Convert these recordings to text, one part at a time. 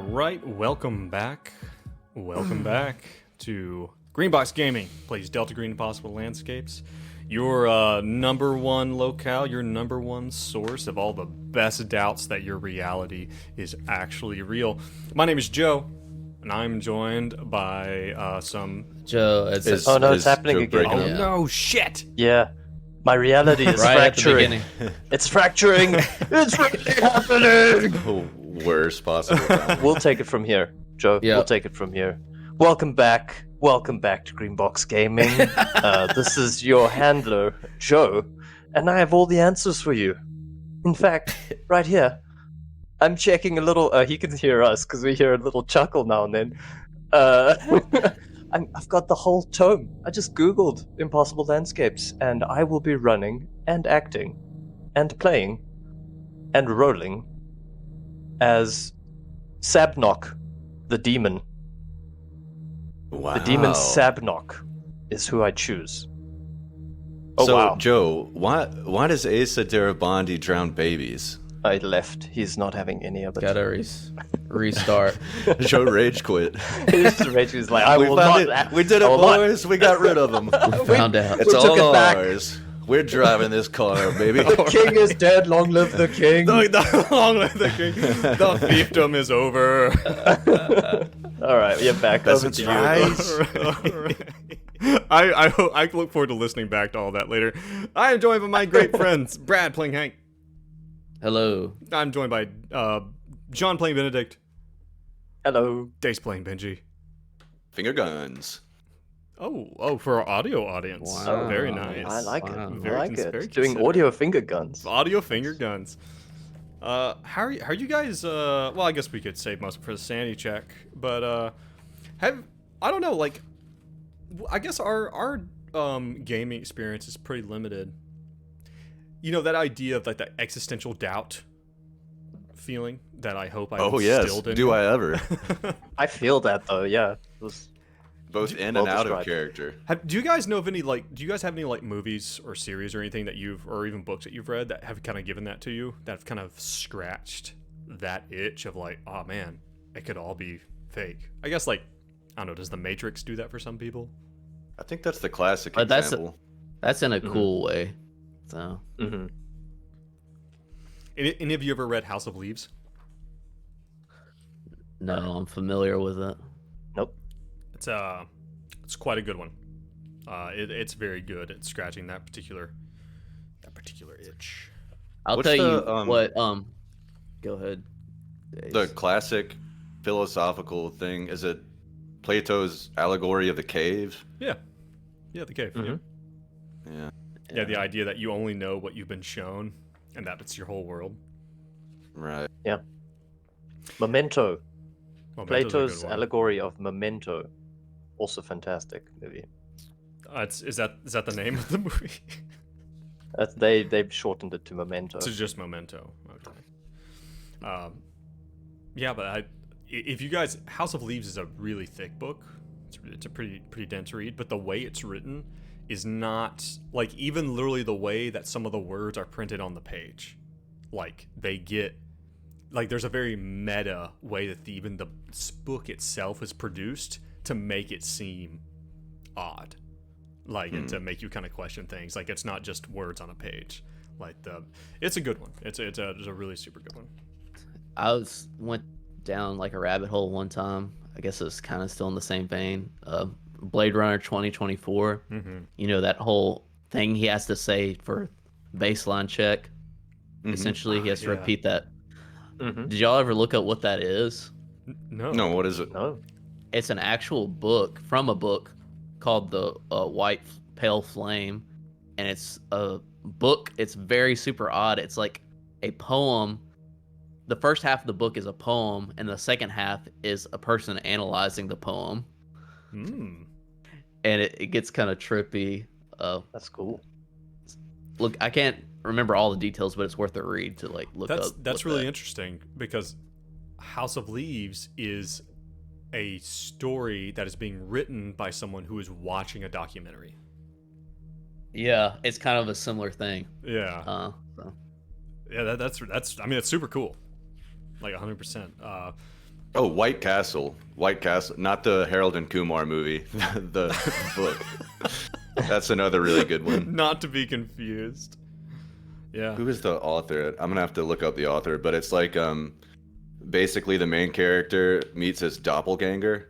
right, welcome back. Welcome back to Greenbox Gaming. Plays Delta Green Impossible Landscapes. Your number one locale, your number one source of all the best doubts that your reality is actually real. My name is Joe, and I'm joined by some... Joe, it's happening again. Oh no, shit! Yeah. My reality is right fracturing. It's fracturing. It's really happening. Worst possible. We'll take it from here, Joe. Yep. We'll take it from here. Welcome back. Welcome back to Greenbox Gaming. This is your handler, Joe, and I have all the answers for you. In fact, right here, I'm checking a little... he can hear us, because we hear a little chuckle now and then. I've got the whole tome. I just googled Impossible Landscapes, and I will be running and acting and playing and rolling as Sabnok, the demon. Wow. The demon Sabnok is who I choose. Oh, so, wow. Joe, why does Asa Darabandi drown babies? I left. He's not having any of it. gotta restart. Joe rage quit. He's like, I will not... We did it, boys. We got rid of them. We found out. It's took all it back. ours. We're driving this car, baby. The king is dead. Long live the king. Long live the king. The fiefdom is over. All right, we're back. That's Over to you. right. I look forward to listening back to all that later. I am joined by my great friends, Brad playing Hank. Hello. I'm joined by John playing Benedict. Hello. Dace playing Benji. Finger guns. Oh, for our audio audience. Wow. Very nice. I like Wow. it. Very I like very it. Doing considerate. audio finger guns. Audio finger guns. How are you guys? Well, I guess we could save most for the sanity check, but I don't know. Like, I guess our gaming experience is pretty limited. You know, that idea of like that existential doubt feeling that I hope I instilled in Do you. I ever? I feel that though. Yeah. It was- Both in Well and out of described. character. Do you guys know of any do you guys have any like movies or series or anything that or even books that you've read that have kind of given that to you, that have kind of scratched that itch of like, oh man, it could all be fake? I guess, like, I don't know, does The Matrix do that for some people? I think that's the classic But that's example. That's in a cool way. So Mhm. Any of you ever read House of Leaves? no, I'm familiar with it. Nope. It's quite a good one. It's very good at scratching that particular itch. I'll What's tell you the, what. Go ahead. Dace. The classic philosophical thing, is it Plato's allegory of the cave? Yeah, the cave. Mhm. Yeah. The idea that you only know what you've been shown, and that it's your whole world. Right. Memento. Memento's a Plato's good one. allegory of Memento. Also fantastic movie. Is that the name of the movie? They've shortened it to Memento. It's just Memento. Okay. Yeah, but if you guys, House of Leaves is a really thick book. It's a pretty dense read, but the way it's written is not like, even literally the way that some of the words are printed on the page. Like, they get, like, there's a very meta way that even the book itself is produced to make it seem odd, like, and to make you kind of question things. Like, it's not just words on a page. Like, it's a good one. It's a really super good one. I went down like a rabbit hole one time. I guess it's kind of still in the same vein. Blade Runner 2024. Mm-hmm. You know, that whole thing he has to say for baseline check. Mhm. Essentially, he has to Yeah. repeat that. Mhm. Did y'all ever look up what that is? No. No, what is it? No. It's an actual book from a book called The White Pale Flame, and it's a book. It's very super odd. It's like a poem. The first half of the book is a poem, and the second half is a person analyzing the poem, Mm. and it gets kind of trippy. That's cool. Look, I can't remember all the details, but it's worth a read to like look up. That's what really that- interesting, because House of Leaves is a story that is being written by someone who is watching a documentary. Yeah, it's kind of a similar thing. Yeah. So. Yeah, that's I mean, it's super cool. Like 100%. Oh, White Castle. White Castle, not the Harold and Kumar movie, the book. That's another really good one. Not to be confused. Yeah. Who is the author? I'm gonna have to look up the author, but it's like basically the main character meets his doppelganger,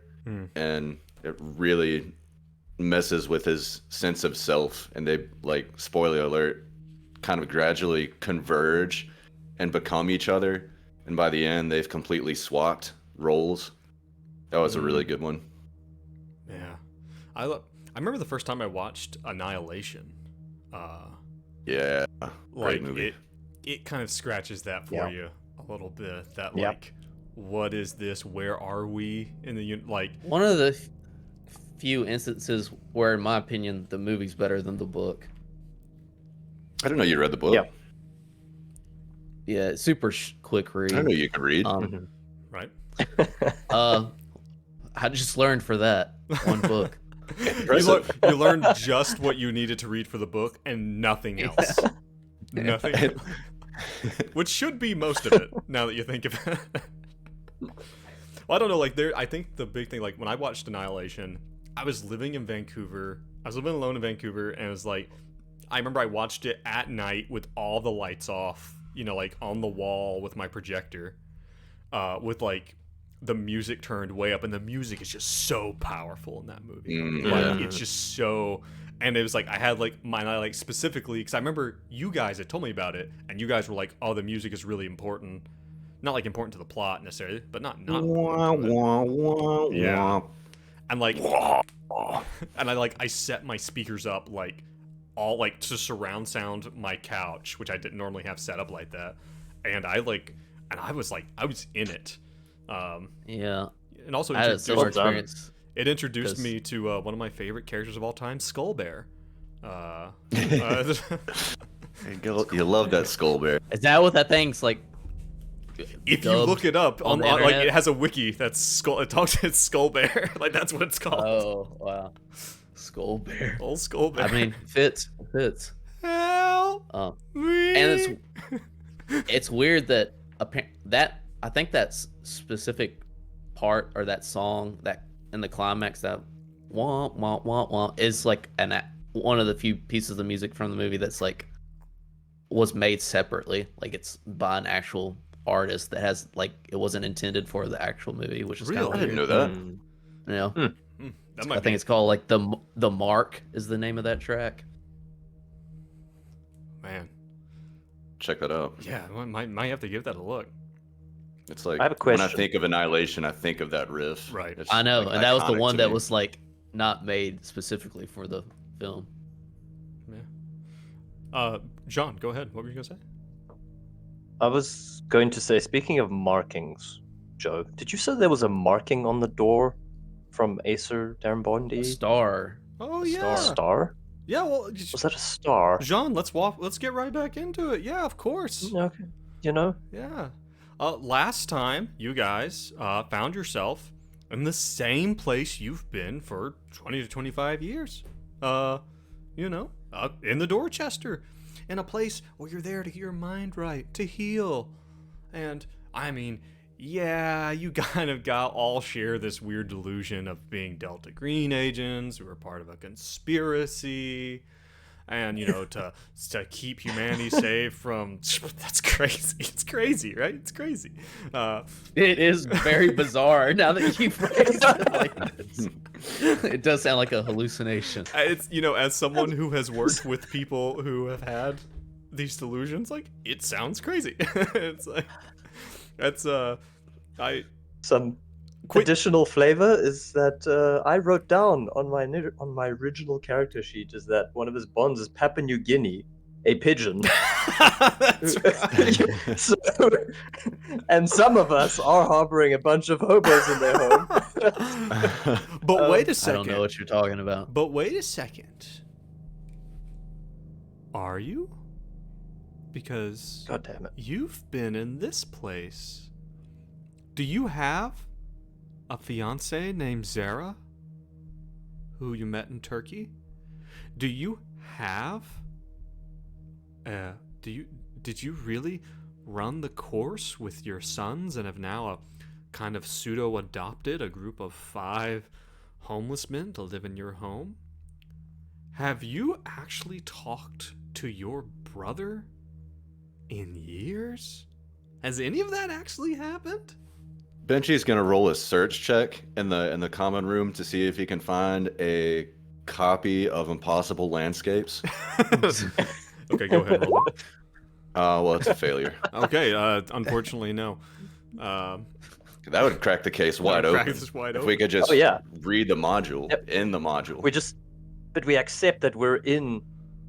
and it really messes with his sense of self, and they, like, spoiler alert, kind of gradually converge and become each other, and by the end they've completely swapped roles. That was a really good one. Yeah. I remember the first time I watched Annihilation. Yeah, Like great movie. it kind of scratches that for Yeah. you a little bit. That Yeah. like, what is this? Where are we in the like? One of the few instances where, in my opinion, the movie's better than the book. I didn't know you read the book. Yeah. Yeah, it's super quick read. I didn't know you could read. Right. I just learned for that one book. You learned just what you needed to read for the book and nothing else. Nothing. Which should be most of it, now that you think of it. Well, I don't know, like, I think the big thing, like, when I watched Annihilation, I was living in Vancouver. I was living alone in Vancouver, and it was like, I remember I watched it at night with all the lights off, you know, like, on the wall with my projector, with, like, the music turned way up, and the music is just so powerful in that movie. Like, it's just so... And it was like, I had, like, mine, I, like, specifically, because I remember you guys had told me about it, and you guys were like, oh, the music is really important. Not, like, important to the plot, necessarily, but not important. Yeah. And, like, and I set my speakers up, like, all, like, to surround sound my couch, which I didn't normally have set up like that. And I was in it. Yeah. And also I had a similar Well done. experience. it introduced 'Cause- me to one of my favorite characters of all time, Skull Bear. You love that skull bear. Is that what that thing's like? If you dubbed look it up on on, the like, internet? it has a wiki that's skull. It talks it's Skull Bear. Like, that's what it's called. Oh wow, Skull Bear. Old Skull Bear. I mean, fits. help me. And it's weird that I think that specific part or that song that in the climax, that wah wah wah wah, is like one of the few pieces of music from the movie that's like was made separately. Like, it's by an actual artist that has, like, it wasn't intended for the actual movie, which is kind Really? of I didn't know weird. that. You know, That I might think it's called like the Mark is the name of that track. man. Check that out. Yeah, I might have to give that a look. It's like, I have a when I question. think of Annihilation, I think of that riff. Right. It's, I know, like, and that was the iconic one to that me. was like not made specifically for the film. Yeah. John, go ahead. What were you gonna say? I was going to say, speaking of markings, Joe, did you say there was a marking on the door from Acer Darrenbondi? Star. Oh A yeah. Star? Yeah. Well, Was that a star? John, let's get right back into it. Yeah, of course. Okay. You know? Yeah. Last time you guys found yourself in the same place you've been for 20 to 25 years. In the Dorchester, in a place where you're there to get your mind right, to heal. And I mean, yeah, you kind of all share this weird delusion of being Delta Green agents who are part of a conspiracy. And, to keep humanity safe from... That's crazy. It's crazy, right? It's crazy. It is very bizarre now that you phrased it like this. It does sound like a hallucination. It's, as someone who has worked with people who have had these delusions, like, it sounds crazy. It's like... That's, Some Quick- additional flavor is that I wrote down on my original character sheet is that one of his bonds is Papua New Guinea, a pigeon. That's right. So, and some of us are harboring a bunch of hobos in their home. But wait a I second. don't know what you're talking about. But wait a second. Are you? Because God damn it. you've been in this place. Do you have a fiance named Zara, who you met in Turkey? Do you have did you really run the course with your sons and have now a kind of pseudo-adopted a group of 5 homeless men to live in your home. Have you actually talked to your brother in years? Has any of that actually happened? Benji's gonna roll a search check in the common room to see if he can find a copy of Impossible Landscapes. Okay, go ahead and roll it. Well, it's a failure. Okay, unfortunately, no. That would crack the case wide Crack open. this wide If open. we could just Oh, yeah. read the module Yep. in the module. But we accept that we're in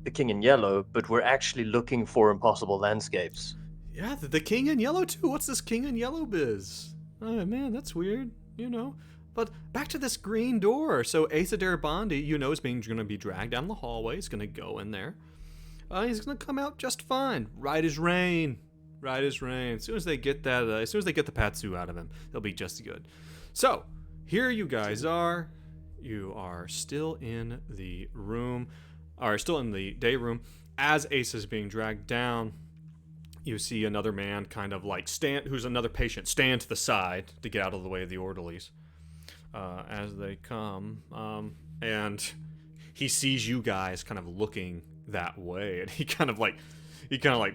the King in Yellow, but we're actually looking for impossible landscapes. Yeah, the King in Yellow too. What's this King in Yellow biz? Oh man, that's weird. But back to this green door. So Asa Darabandi, is going to be dragged down the hallway. He's going to go in there. He's going to come out just fine. Right as rain. Right as rain. As soon as they get that, as soon as they get the patsu out of him, he'll be just good. So here you guys are. You are still in the room, or still in the day room. As Asa is being dragged down, you see another man kind of like who's another patient, stand to the side to get out of the way of the orderlies as they come. And he sees you guys kind of looking that way, and he kind of like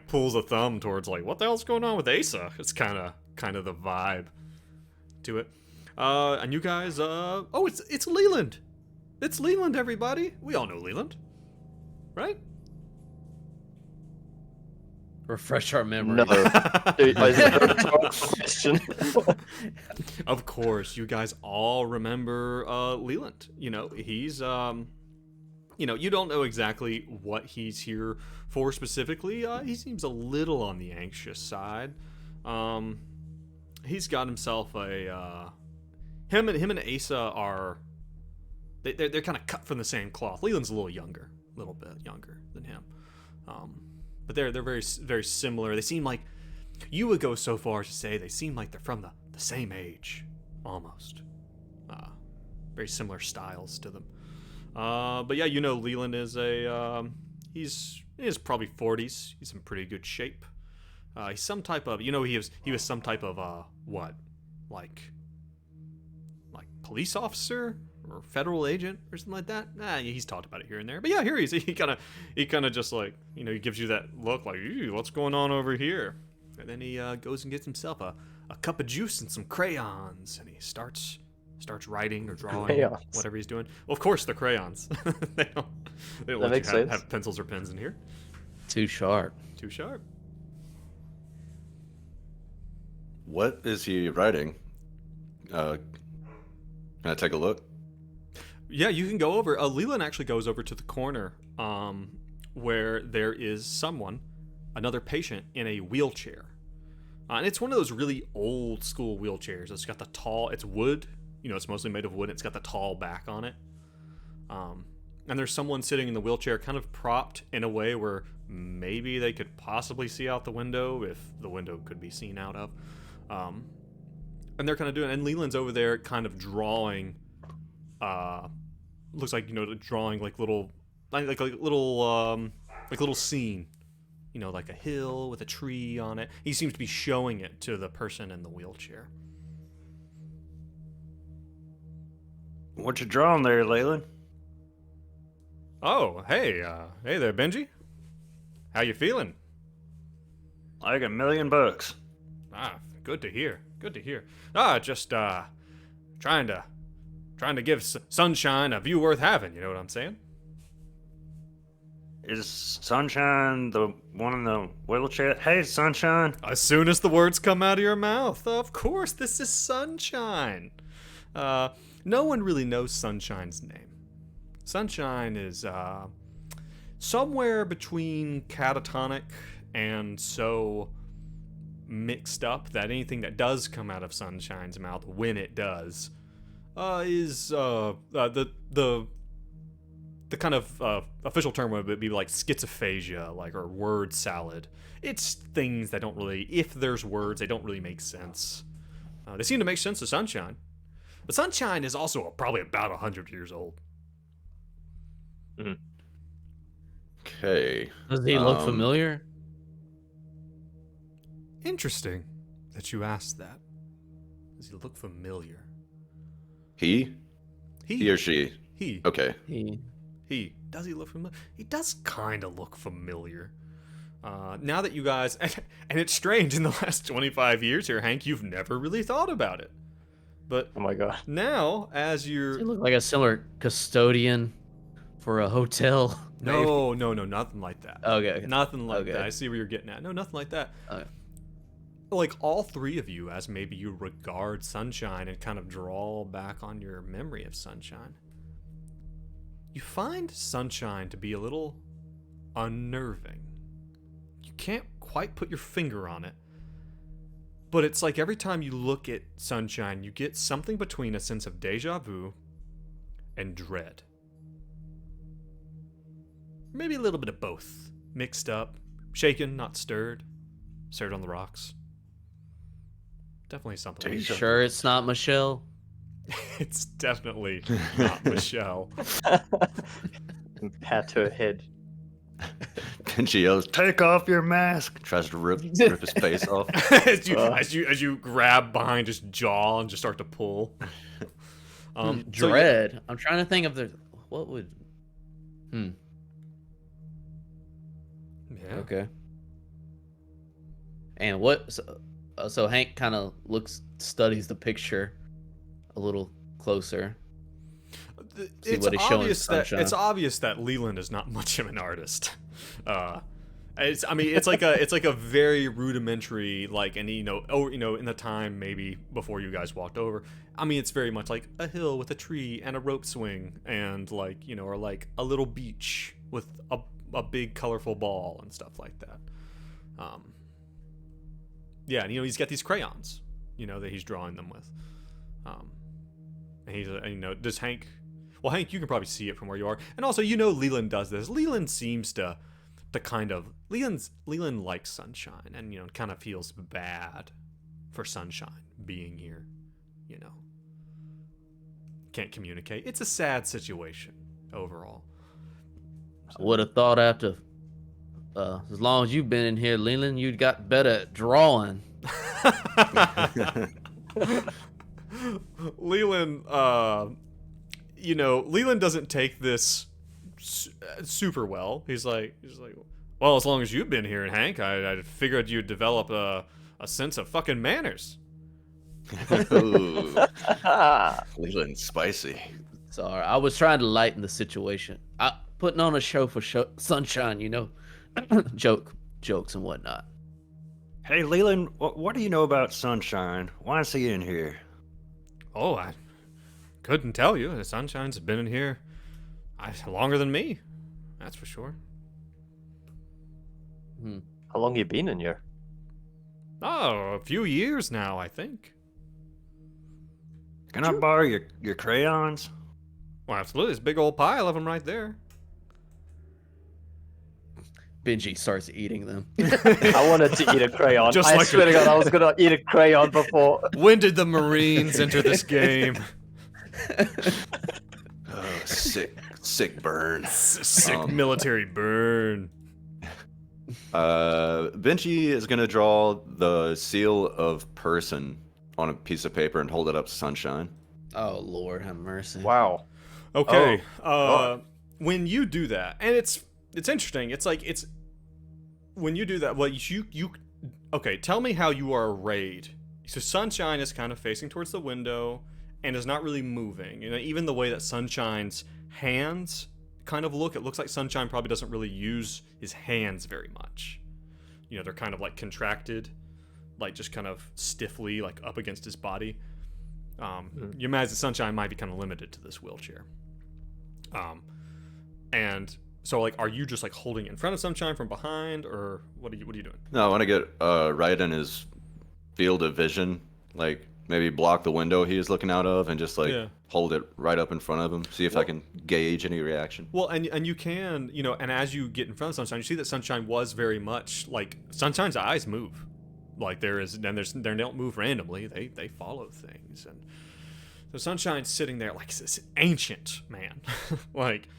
pulls a thumb towards like, what the hell's going on with Asa? It's kind of the vibe to it. And you guys, it's Leland. It's Leland, everybody. We all know Leland, right? Refresh our memory. No. Is that a rhetorical question? Of course, you guys all remember Leland. He's you don't know exactly what he's here for specifically. He seems a little on the anxious side. He's got himself a him and Asa are they're kind of cut from the same cloth. Leland's a little bit younger than him. But they're very, very similar. They seem like, you would go so far as to say they seem like they're from the same age, almost. Very similar styles to them. But yeah, Leland is he's in his probably 40s. He's in pretty good shape. He's some type of, he was some type of, like police officer? Or federal agent or something like that. He's talked about it here and there. But yeah, here he kind of just like, he gives you that look like, what's going on over here? And then he goes and gets himself a cup of juice and some crayons, and he starts writing or drawing, Crayons. whatever he's doing. Well, of course, the crayons. they don't That let makes you sense. have pencils or pens in here. Too sharp. Too sharp. What is he writing? Can I take a look? Yeah, you can go over. Leland actually goes over to the corner where there is another patient in a wheelchair. And it's one of those really old school wheelchairs. It's got it's wood. It's mostly made of wood. It's got the tall back on it. And there's someone sitting in the wheelchair kind of propped in a way where maybe they could possibly see out the window if the window could be seen out of. And they're kind of doing it. And Leland's over there kind of drawing looks like drawing like little scene, like a hill with a tree on it. He seems to be showing it to the person in the wheelchair. What you drawing there, Leyland? Oh, hey there, Benji. How you feeling? Like $1,000,000. Good to hear. Just trying to give Sunshine a view worth having, you know what I'm saying? Is Sunshine the one in the wheelchair? Hey, Sunshine. As soon as the words come out of your mouth, of course, this is Sunshine. No one really knows Sunshine's name. Sunshine is somewhere between catatonic and so mixed up that anything that does come out of Sunshine's mouth, when it does, is the kind of official term would be like schizophasia, or word salad. It's things that don't really, if there's words, they don't really make sense. They seem to make sense to Sunshine, but Sunshine is also probably about 100 years old. Okay. Does he look familiar? Interesting that you asked that. Does he look familiar? He or she? He. Okay. He. Does he look familiar? He does kind of look familiar. Now that you guys... And it's strange, in the last 25 years here, Hank, you've never really thought about it. But Oh my god. now, as you're... Does he look like a similar custodian for a hotel? No, nothing like that. Okay. Nothing like Okay. that. I see where you're getting at. No, nothing like that. Okay. Like, all three of you, as maybe you regard Sunshine and kind of draw back on your memory of Sunshine, you find Sunshine to be a little unnerving. You can't quite put your finger on it, but it's like every time you look at Sunshine, you get something between a sense of deja vu and dread. Maybe a little bit of both, mixed up, shaken, not stirred, stirred on the rocks. Definitely something. Are you sure it's not Michelle? It's definitely not Michelle. Pat her head. Then she yells, "Take off your mask!" Tries to rip his face off. as you grab behind his jaw and just start to pull. Dread. I'm trying to think of what would. Yeah. Okay. And what? So Hank kind of studies the picture a little closer. It's what he's showing it's obvious that Leland is not much of an artist. It's like a very rudimentary, like, and in the time maybe before you guys walked over, it's very much like a hill with a tree and a rope swing and or like a little beach with a big colorful ball and stuff like that. And he's got these crayons, that he's drawing them with. And he's does Hank? Well, Hank, you can probably see it from where you are, and also Leland does this. Leland seems to kind of Leland likes Sunshine, and kind of feels bad for Sunshine being here. Can't communicate. It's a sad situation overall. I would have thought after, as long as you've been in here, Leland, you'd got better at drawing. Leland, Leland doesn't take this super well. He's like, well, as long as you've been here, Hank, I figured you'd develop a sense of fucking manners. Ooh. Leland's spicy. Sorry, I was trying to lighten the situation. Putting on a show for Sunshine, jokes and whatnot. Hey, Leland, what do you know about Sunshine? Why is he in here? Oh, I couldn't tell you. The Sunshine's been in here longer than me. That's for sure. How long you been in here? Oh, a few years now, I think. Can I borrow your crayons? Well, absolutely. There's a big old pile of them right there. Benji starts eating them. I wanted to eat a crayon. Just I like swear to God, I was gonna eat a crayon before. When did the Marines enter this game? Oh, sick burn. Sick military burn. Vinci is gonna draw the seal of person on a piece of paper and hold it up to Sunshine. Oh Lord, have mercy. Wow. Okay. When you do that, and it's interesting. It's when you do that. Well, you okay. Tell me how you are arrayed. So Sunshine is kind of facing towards the window and is not really moving. Even the way that Sunshine's hands kind of look, it looks like Sunshine probably doesn't really use his hands very much. They're kind of like contracted, like just kind of stiffly, like up against his body. You imagine Sunshine might be kind of limited to this wheelchair. And so, like, are you just like holding it in front of Sunshine from behind, or what are you doing? No, I want to get right in his field of vision, like maybe block the window he is looking out of, and just hold it right up in front of him. See if I can gauge any reaction. Well, and you can, and as you get in front of Sunshine, you see that Sunshine was very much like Sunshine's eyes move. Like they don't move randomly. They follow things, and so Sunshine's sitting there like this ancient man, like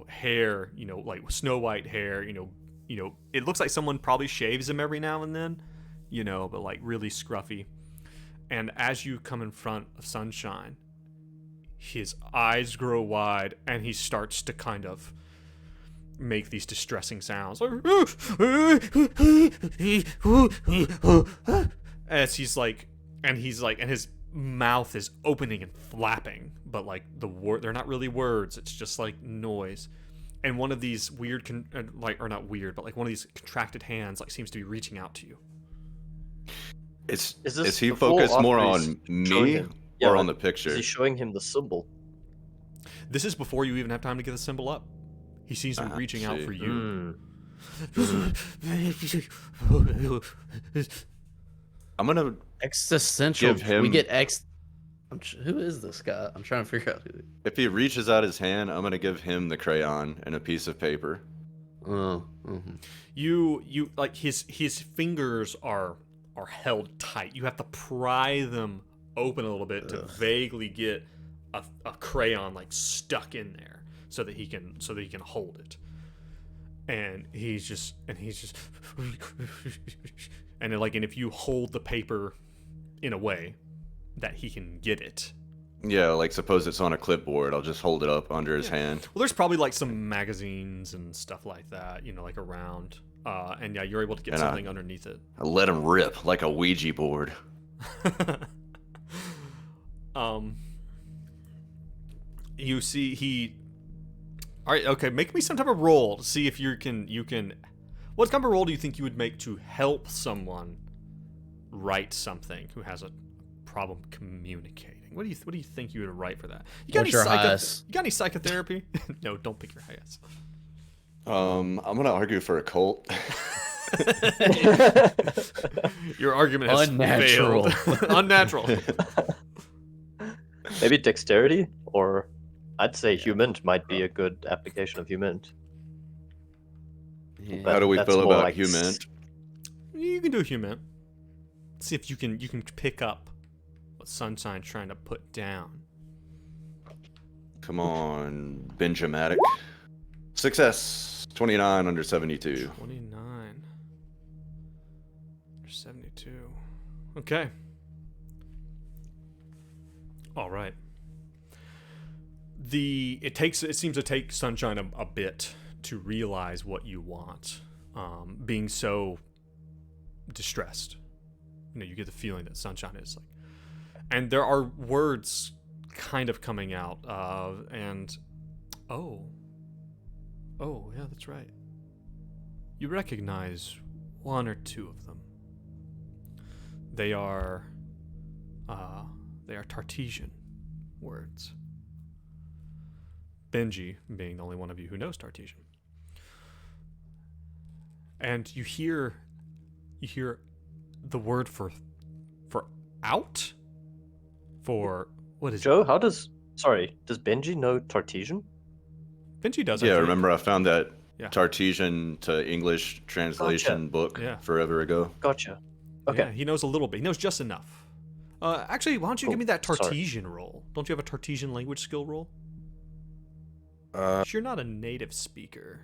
hair, like snow white hair, it looks like someone probably shaves him every now and then, but like really scruffy. And as you come in front of Sunshine, his eyes grow wide, and he starts to kind of make these distressing sounds. As he's like, and his mouth is opening and flapping, but like they're not really words. It's just like noise. And one of these weird, or not weird, but like one of these contracted hands, like seems to be reaching out to you. Is he focused more on me or on the picture? Is he showing him the symbol? This is before you even have time to get the symbol up. He sees him reaching out for you. I'm gonna Existential. give him. We get who is this guy? I'm trying to figure out who. If he reaches out his hand, I'm gonna give him the crayon and a piece of paper. Oh. Mm-hmm. You like his fingers are held tight. You have to pry them open a little bit to vaguely get a crayon like stuck in there so that he can hold it. And he's just and if you hold the paper in a way that he can get it. Yeah, like suppose it's on a clipboard. I'll just hold it up under his hand. Well, there's probably like some magazines and stuff like that, like around. And yeah, you're able to get something underneath it. I let him rip like a Ouija board. You see all right, okay, make me some type of roll to see if you can. What kind of roll do you think you would make to help someone write something who has a problem communicating? What do you think you would write for that? You got any psychotherapy? No, don't pick your highest. I'm gonna argue for a cult. Your argument has failed. Unnatural. Maybe dexterity, or I'd say humant might be a good application of humant. Yeah. How do we That's feel more about like humant? You can do human. See if you can pick up what Sunshine's trying to put down. Come on, Benjamatic. Success. 29 under 72. 29 under 72. Okay. All right. It seems to take Sunshine a bit to realize what you want, being so distressed. You get the feeling that Sunshine is like, and there are words kind of coming out, and oh yeah, that's right. You recognize one or two of them. They are Tartesian words. Benji being the only one of you who knows Tartesian. And you hear the word for out? For what is Joe, does Benji know Tartesian? Benji does. Yeah, remember I found that Yeah. Tartesian to English translation book forever ago. Gotcha. Okay. Yeah, he knows a little bit. He knows just enough. Actually, why don't you give me that Tartesian roll? Don't you have a Tartesian language skill roll? You're not a native speaker.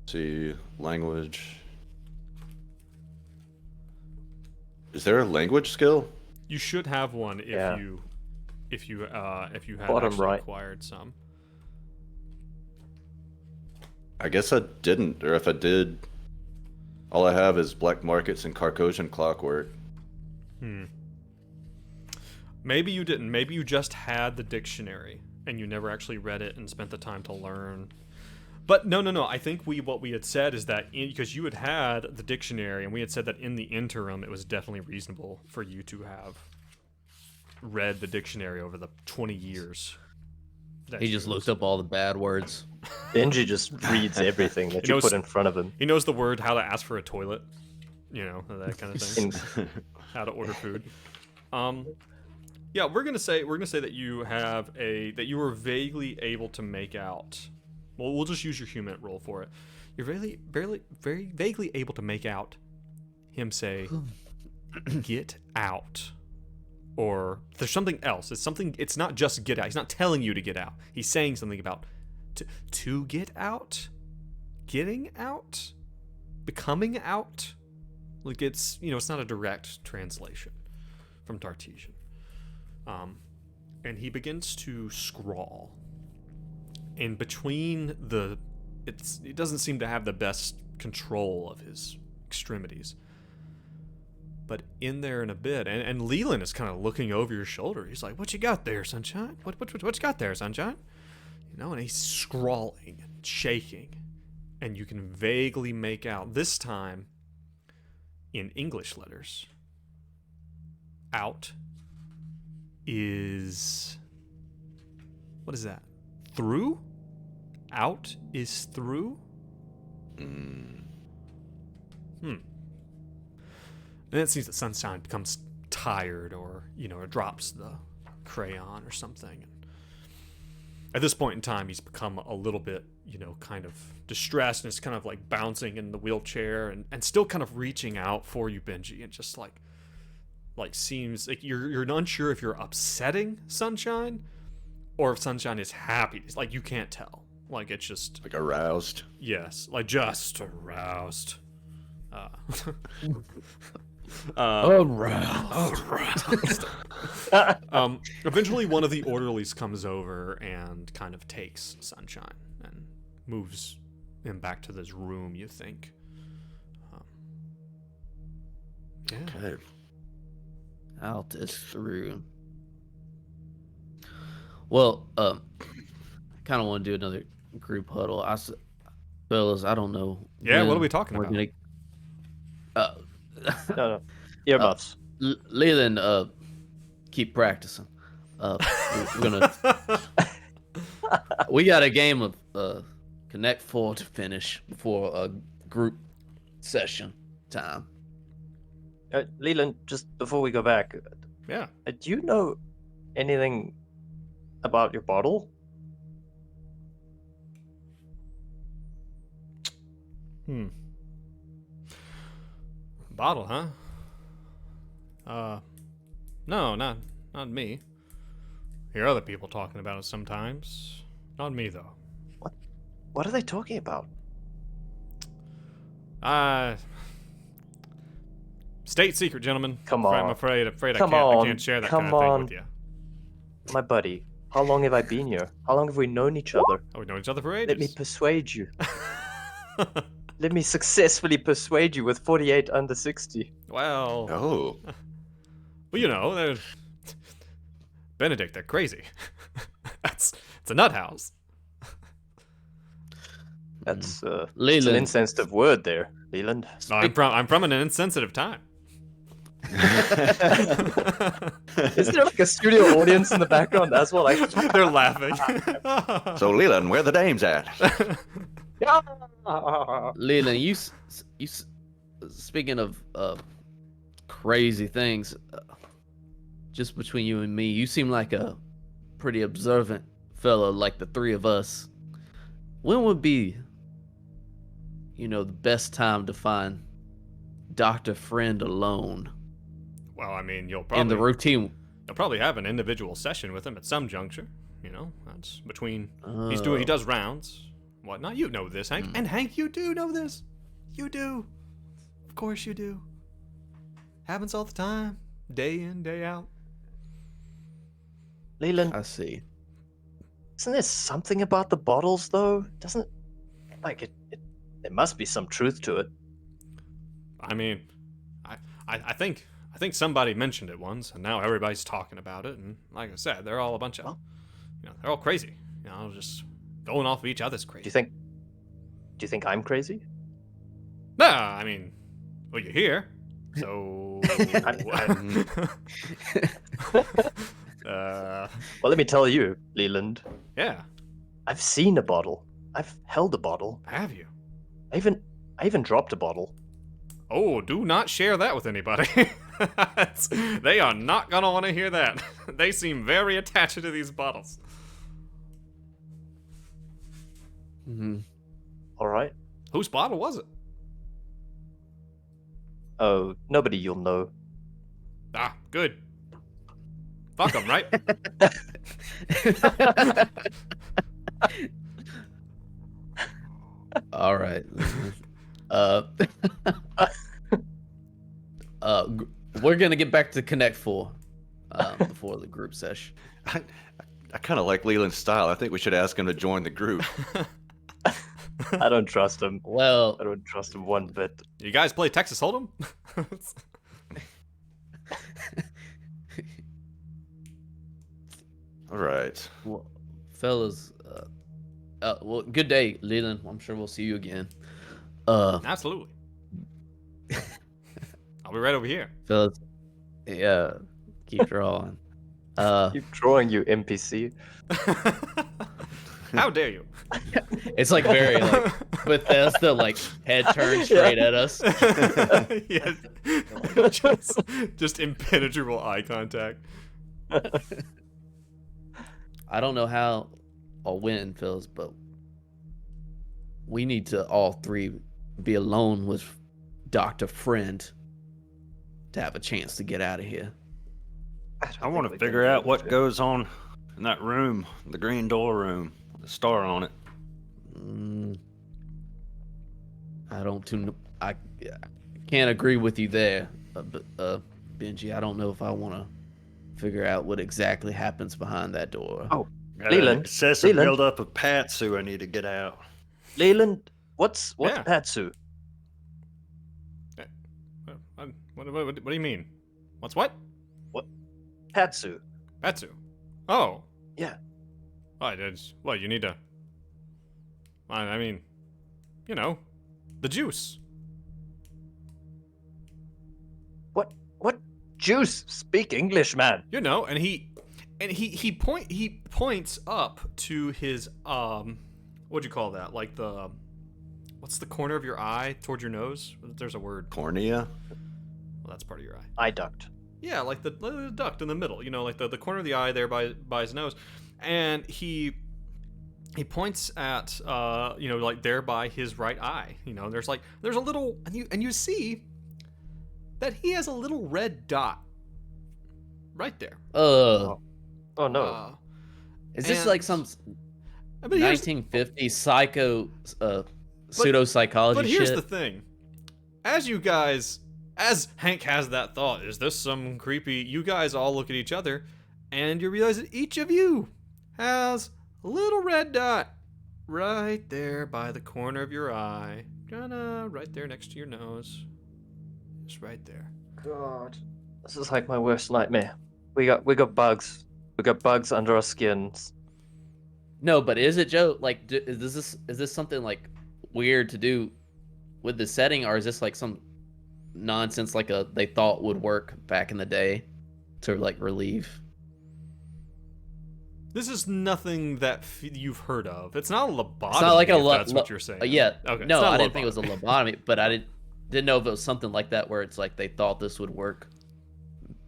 See, language. Is there a language skill? You should have one if you have Bottom actually right. acquired some. I guess I didn't, or if I did, all I have is black markets and Carcosian clockwork. Maybe you didn't. Maybe you just had the dictionary and you never actually read it and spent the time to learn. But no. I think what we had said is that because you had the dictionary, and we had said that in the interim, it was definitely reasonable for you to have read the dictionary over the 20 years. He just looked up all the bad words. Benji just reads everything that you put in front of him. He knows the word how to ask for a toilet, that kind of thing. How to order food. Yeah, we're gonna say that you were vaguely able to make out. Well, we'll just use your human roll for it. You're very vaguely able to make out him say, "Get out," or there's something else. It's not just get out. He's not telling you to get out. He's saying something about to get out, getting out, becoming out. Like it's it's not a direct translation from Tartessian. And he begins to scrawl. In between it doesn't seem to have the best control of his extremities. But in there in a bit, and Leland is kind of looking over your shoulder. He's like, "What you got there, Sunshine? What you got there, Sunshine?" And he's scrawling and shaking, and you can vaguely make out this time in English letters. Out is, what is that? Through? Out is through? And it seems that Sunshine becomes tired or drops the crayon or something. And at this point in time, he's become a little bit, kind of distressed, and is kind of like bouncing in the wheelchair and still kind of reaching out for you, Benji, and just like seems like you're unsure if you're upsetting Sunshine or if Sunshine is happy. It's like you can't tell. Like it's just Like aroused. yes, like just aroused. Aroused. Eventually, one of the orderlies comes over and kind of takes Sunshine and moves him back to this room. You think? Yeah. Okay. Out is through. Well, kind of want to do another group huddle. Fellas, I don't know. Yeah. What when are we talking we're about? Gonna, No. Earmuffs. Leland, keep practicing. We're gonna. We got a game of Connect 4 to finish before a group session time. Leland, just before we go back, Yeah. do you know anything about your bottle? Bottle, huh? No, not me. Hear other people talking about it sometimes. Not me though. What are they talking about? State secret, gentlemen. Come I'm on. afraid Come I on. can't share that Come kind of thing on. with you. My buddy, how long have I been here? How long have we known each other? Oh, we've known each other for ages. Let me persuade you. Let me successfully persuade you with 48 under 60. Well, Oh. well, they're Benedict. They're crazy. It's a nut house. That's it's an Leland. insensitive word there, Leland. No, I'm from an insensitive time. Is there like a studio audience in the background as well? Like, They're laughing. So Leland, where the dames at? Leland, speaking of crazy things, just between you and me, you seem like a pretty observant fellow, like the three of us. When would be, the best time to find Dr. Friend alone Well, I mean, you'll in the routine? You'll probably have an individual session with him at some juncture. That's between. He does rounds, whatnot. You know this, Hank, and Hank, you do know this. You do, of course, you do. Happens all the time, day in, day out. Leland, I see. isn't there something about the bottles though? Doesn't like it? There must be some truth to it. I mean, I think somebody mentioned it once, and now everybody's talking about it. And like I said, they're all a bunch of, they're all crazy. Just going off of each other's crazy. Do you think I'm crazy? Nah, I mean, well, you're here, so. Well, let me tell you, Leland. Yeah. I've seen a bottle. I've held a bottle. Have you? I even dropped a bottle. Oh, do not share that with anybody. They are not gonna want to hear that. They seem very attached to these bottles. Mm-hmm. All right. Whose bottle was it? Oh, nobody you'll know. Ah, good. Fuck them, right? All right. We're gonna get back to Connect 4 before the group sesh. I kind of like Leland's style. I think we should ask him to join the group. I don't trust him. Well, I don't trust him one bit. You guys play Texas Hold'em? All right. well fellas, well, good day, Leland. I'm sure we'll see you again. Absolutely. I'll be right over here. Fellas, yeah, keep drawing. Keep drawing, you NPC. How dare you? It's like very like Bethesda, like head turned straight at us. Yeah. Just impenetrable eye contact. I don't know how or when, Phils, but we need to all three be alone with Dr. Friend to have a chance to get out of here. I want to figure out what goes on in that room, the green door room, with the star on it. I can't agree with you there, Benji. I don't know if I want to figure out what exactly happens behind that door. Oh, Got an Leland, excessive Leland. buildup of Patsu I need to get out. Leland, what's Yeah. Patsu? What do you mean? What's what? Patsu. Batsu. Oh. Yeah. Well, you need to. I mean, you know, the juice. What juice? Speak English, man. You know, and he points up to his what'd you call that? Like what's the corner of your eye toward your nose? There's a word. Cornea? Well, that's part of your eye. Eye duct. Yeah, like the duct in the middle, you know, like the corner of the eye there by his nose. And he points at you know, like there by his right eye. You know, there's a little, and you see that he has a little red dot right there. Oh no. Is this and- like some but here's 1950s psycho pseudo-psychology But here's shit? the thing. As Hank has that thought, is this some creepy... You guys all look at each other, and you realize that each of you has a little red dot right there by the corner of your eye. Kinda right there next to your nose. Just right there. God. This is like my worst nightmare. We got bugs. We got bugs under our skins. No, but is it, Joe? Like, is this something like weird to do with the setting, or is this like some nonsense like they thought would work back in the day to like relieve? This is nothing that you've heard of. It's not a lobotomy. It's not like if that's what you're saying. Yeah. Okay. No, it's not I a didn't think it was a lobotomy. lobotomy, but I didn't know if it was something like that where it's like they thought this would work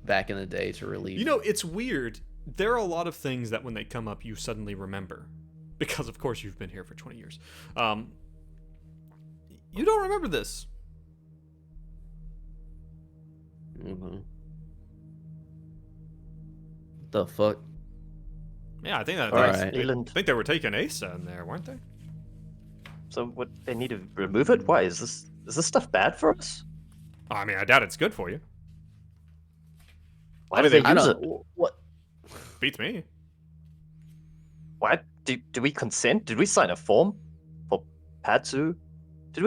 back in the day to relieve. You know, it's weird. There are a lot of things that when they come up, you suddenly remember. Because, of course, you've been here for 20 years. You don't remember this. Mm-hmm. The fuck? Yeah, I think that. All I right. think they were taking Asa in there, weren't they? So what? They need to remove it? Why is this stuff bad for us? I mean, I doubt it's good for you. Why do they I use don't. it? What? Beats me. Why do we consent? Did we sign a form for Patsu? Did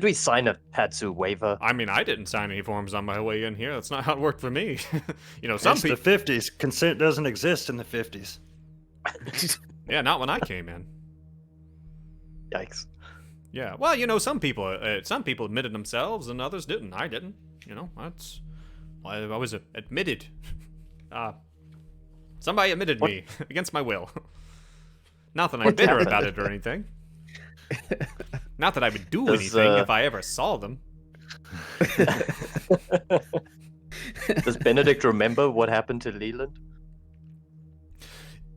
we sign a Patsu waiver? I mean, I didn't sign any forms on my way in here. That's not how it worked for me. You know, some It's the people. 50s. Consent doesn't exist in the 50s. Yeah, not when I came in. Yikes! Yeah, well, you know, some people admitted themselves and others didn't. I didn't. You know, I was admitted. Somebody admitted me against my will. Not that I'm What bitter happened? about it or anything. Not that I would do Does, anything if I ever saw them. Does Benedict remember what happened to Leland?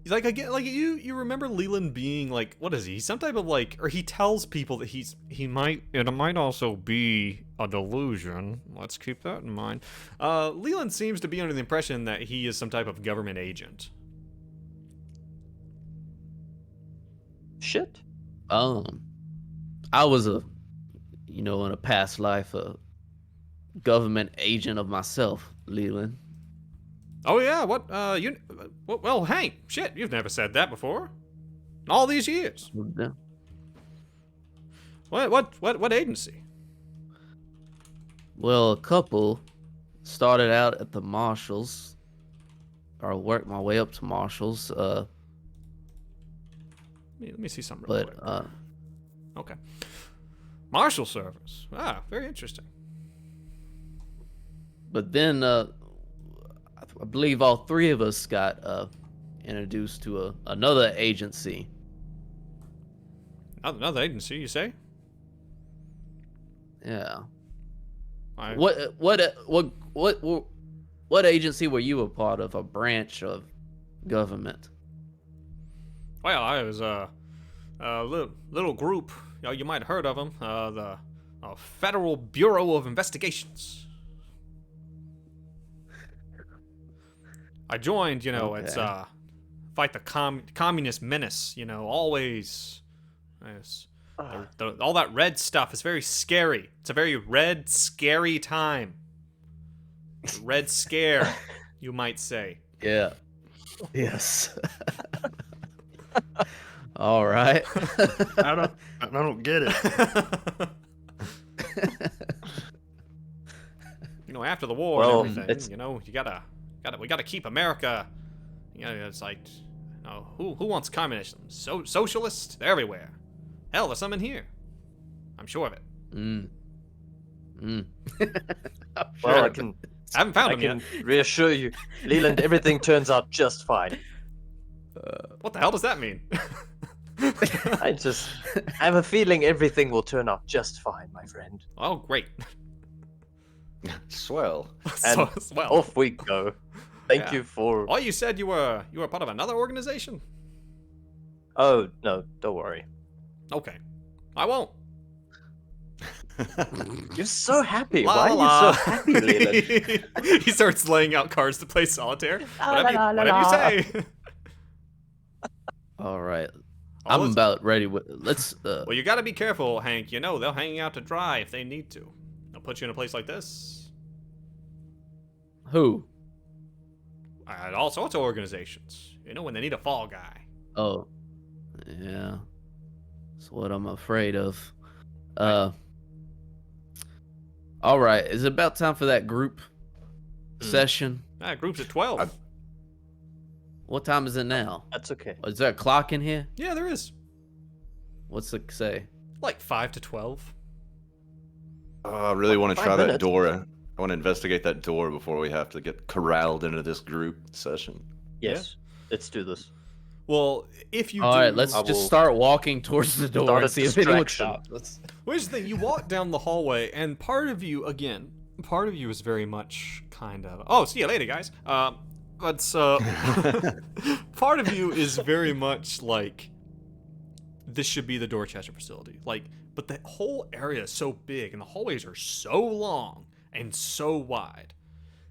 Like again, like you remember Leland being like, what is he? Some type of like, or he tells people that it might also be a delusion. Let's keep that in mind. Leland seems to be under the impression that he is some type of government agent. Shit. I was in a past life, government agent of myself, Leland. Oh yeah, what? Well, Hank, shit, you've never said that before. In all these years. Yeah. What agency? Well, a couple started out at the Marshals, or worked my way up to Marshals. Let me see something real But quick. Okay. Marshal Service. Ah, very interesting. but then I believe all three of us got introduced to another agency. Another agency, you say? Yeah. I, What agency were you a part of? A branch of government? Well, I was a little group. You might have heard of them. The Federal Bureau of Investigations. I joined. It's Okay. fight the communist menace. Always. Yes. All that red stuff is very scary. It's a very red, scary time. Red scare, you might say. Yeah. Yes. All right. I don't get it. After the war Well, and everything, it's- we gotta keep America. It's like, who wants communism? Socialists? They're everywhere. Hell, there's some in here. I'm sure of it. Mm. Well, I Haven't found I them can yet. reassure you, Leland, everything turns out just fine. What the hell does that mean? I have a feeling everything will turn out just fine, my friend. Oh, great. Swell. And Well, off we go. Thank Yeah. you for. oh, you said you were part of another organization? Oh no, don't worry. Okay, I won't. You're so happy. La, Why la, are la. you so happy, Leland? He starts laying out cards to play solitaire. La, Whatever la, la, you la. say. All right. Oh, I'm let's- about ready. Let's. Well, you gotta be careful, Hank. They'll hang you out to dry if they need to. They'll put you in a place like this. Who? At all sorts of organizations. When they need a fall guy. Oh, yeah. That's what I'm afraid of. All right. Is it about time for that group session? Group's at 12. What time is it now? That's okay. Is there a clock in here? Yeah, there is. What's it say? Like 5 to 12. I really want to 5 try that minutes. door. I want to investigate that door before we have to get corralled into this group session. Yes, let's do this. Well, if you All do... right, let's I just will start walking towards the door start and a see if anyone distraction. stops. Let's... Well, here's the thing. You walk down the hallway, and part of you is very much kind of... Oh, see you later, guys. But part of you is very much like, this should be the Dorchester facility. But the whole area is so big, and the hallways are so long and so wide.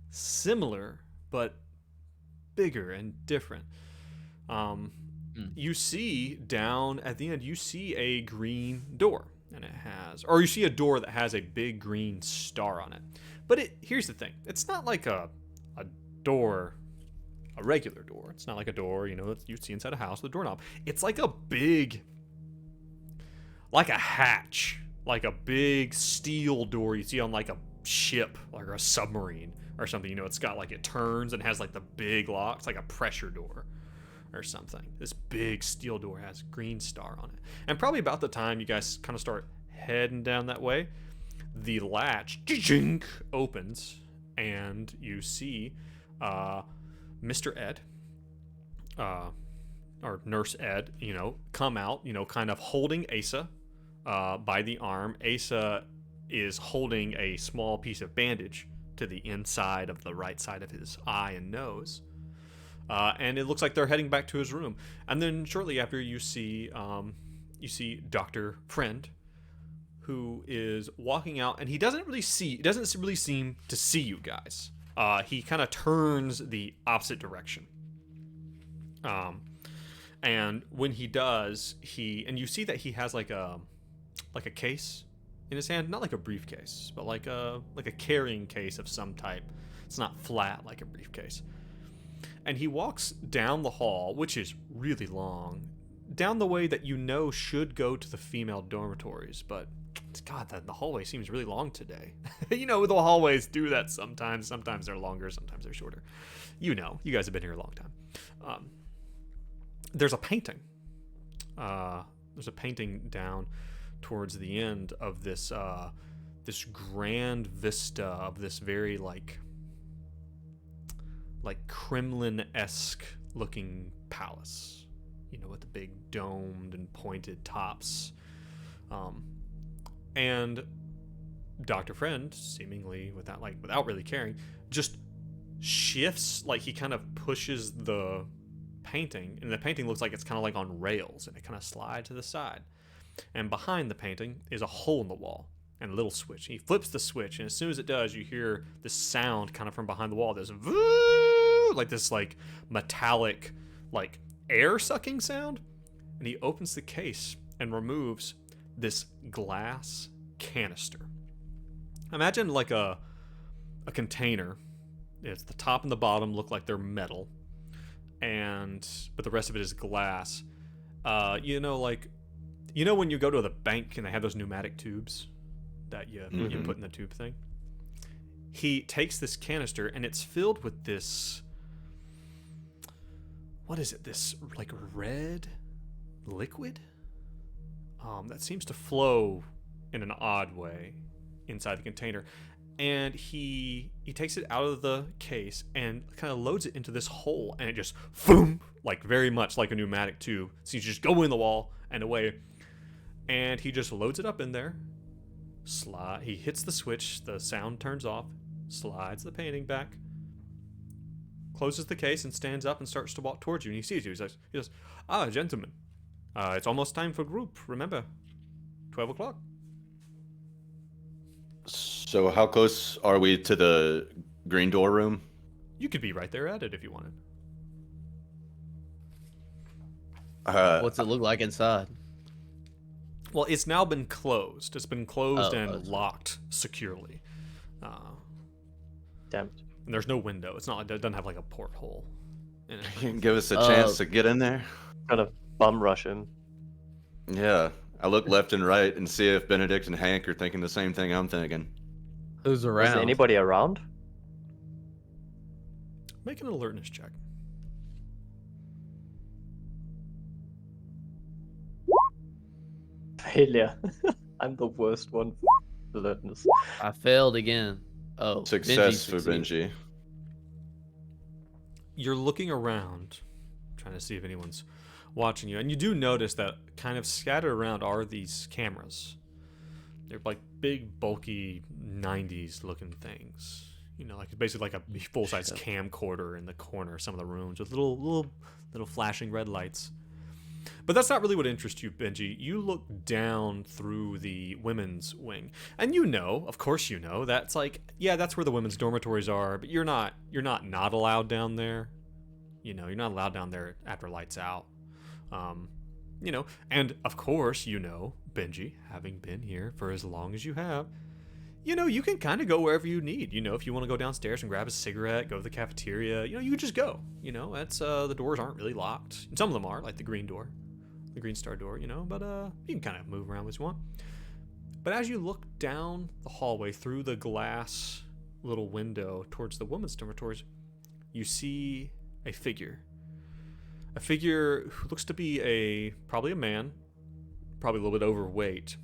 Similar, but bigger and different. You see down at the end, you see a green door, and you see a door that has a big green star on it. But here's the thing: it's not like a door, a regular door. It's not like a door, that you'd see inside a house with a doorknob. It's like a big, like a hatch, like a big steel door you see on like a ship, like a submarine or something. It's got it turns and has the big locks, like a pressure door or something. This big steel door has a green star on it. And probably about the time you guys kind of start heading down that way, the latch opens and you see Mr. Ed, or Nurse Ed, come out, kind of holding Asa by the arm. Asa is holding a small piece of bandage to the inside of the right side of his eye and nose. And it looks like they're heading back to his room. And then shortly after, you see Dr. Friend, who is walking out, and he doesn't really seem to see you guys. He kind of turns the opposite direction. And when he does, and you see that he has like a case in his hand, not like a briefcase, but like a carrying case of some type. It's not flat like a briefcase. And he walks down the hall, which is really long, down the way that you know should go to the female dormitories, but God, the hallway seems really long today. You know, the hallways do that sometimes. Sometimes they're longer, sometimes they're shorter. You know, you guys have been here a long time. There's a painting. There's a painting down towards the end of this this grand vista of this very like Kremlin-esque looking palace. You know, with the big domed and pointed tops. And Dr. Friend, seemingly without really caring, just shifts, like he kind of pushes the painting, and the painting looks like it's kind of like on rails, and it kind of slides to the side. And behind the painting is a hole in the wall and a little switch. He flips the switch, and as soon as it does, you hear this sound kind of from behind the wall. There's like this like metallic like air sucking sound, and he opens the case and removes this glass canister. Imagine like a container. It's the top and the bottom look like they're metal, but the rest of it is glass. You know when you go to the bank and they have those pneumatic tubes that you put in the tube thing? He takes this canister and it's filled with this, what is it? This like red liquid that seems to flow in an odd way inside the container. And he takes it out of the case and kind of loads it into this hole, and it just boom, like very much like a pneumatic tube. So you just go in the wall and away, and he just loads it up in there. He hits the switch, the sound turns off, slides the painting back, closes the case, and stands up and starts to walk towards you. And he sees you. He says, gentlemen, it's almost time for group. Remember, 12 o'clock. So how close are we to the green door room? You could be right there at it if you wanted. What's it look like inside? Well, it's now been closed. It's been closed and locked securely. Damn it. And there's no window. It's not like it doesn't have like a porthole in it. You can give us a chance to get in there? Gonna bum rush him. Yeah. I look left and right and see if Benedict and Hank are thinking the same thing I'm thinking. Who's Is around? there anybody around? Make an alertness check. Failure. I'm the worst one for alertness. I failed again. Oh, Success for succeeded. Benji. You're looking around, trying to see if anyone's watching you, and you do notice that kind of scattered around are these cameras. They're like big, bulky 90s looking things. You know, like it's basically like a full-size camcorder in the corner of some of the rooms with little flashing red lights. But that's not really what interests you, Benji. You look down through the women's wing, and you know, of course you know, that's like, yeah, that's where the women's dormitories are, but you're not allowed down there. You know, you're not allowed down there after lights out. You know, and of course, you know, Benji, having been here for as long as you have, you know, you can kind of go wherever you need. You know, if you want to go downstairs and grab a cigarette, go to the cafeteria, you know, you can just go. You know, that's the doors aren't really locked. Some of them are, like the green door, the Green Star door, you know, but you can kind of move around as you want. But as you look down the hallway through the glass little window towards the women's dormitories, you see a figure. A figure who looks to be probably a man, probably a little bit overweight,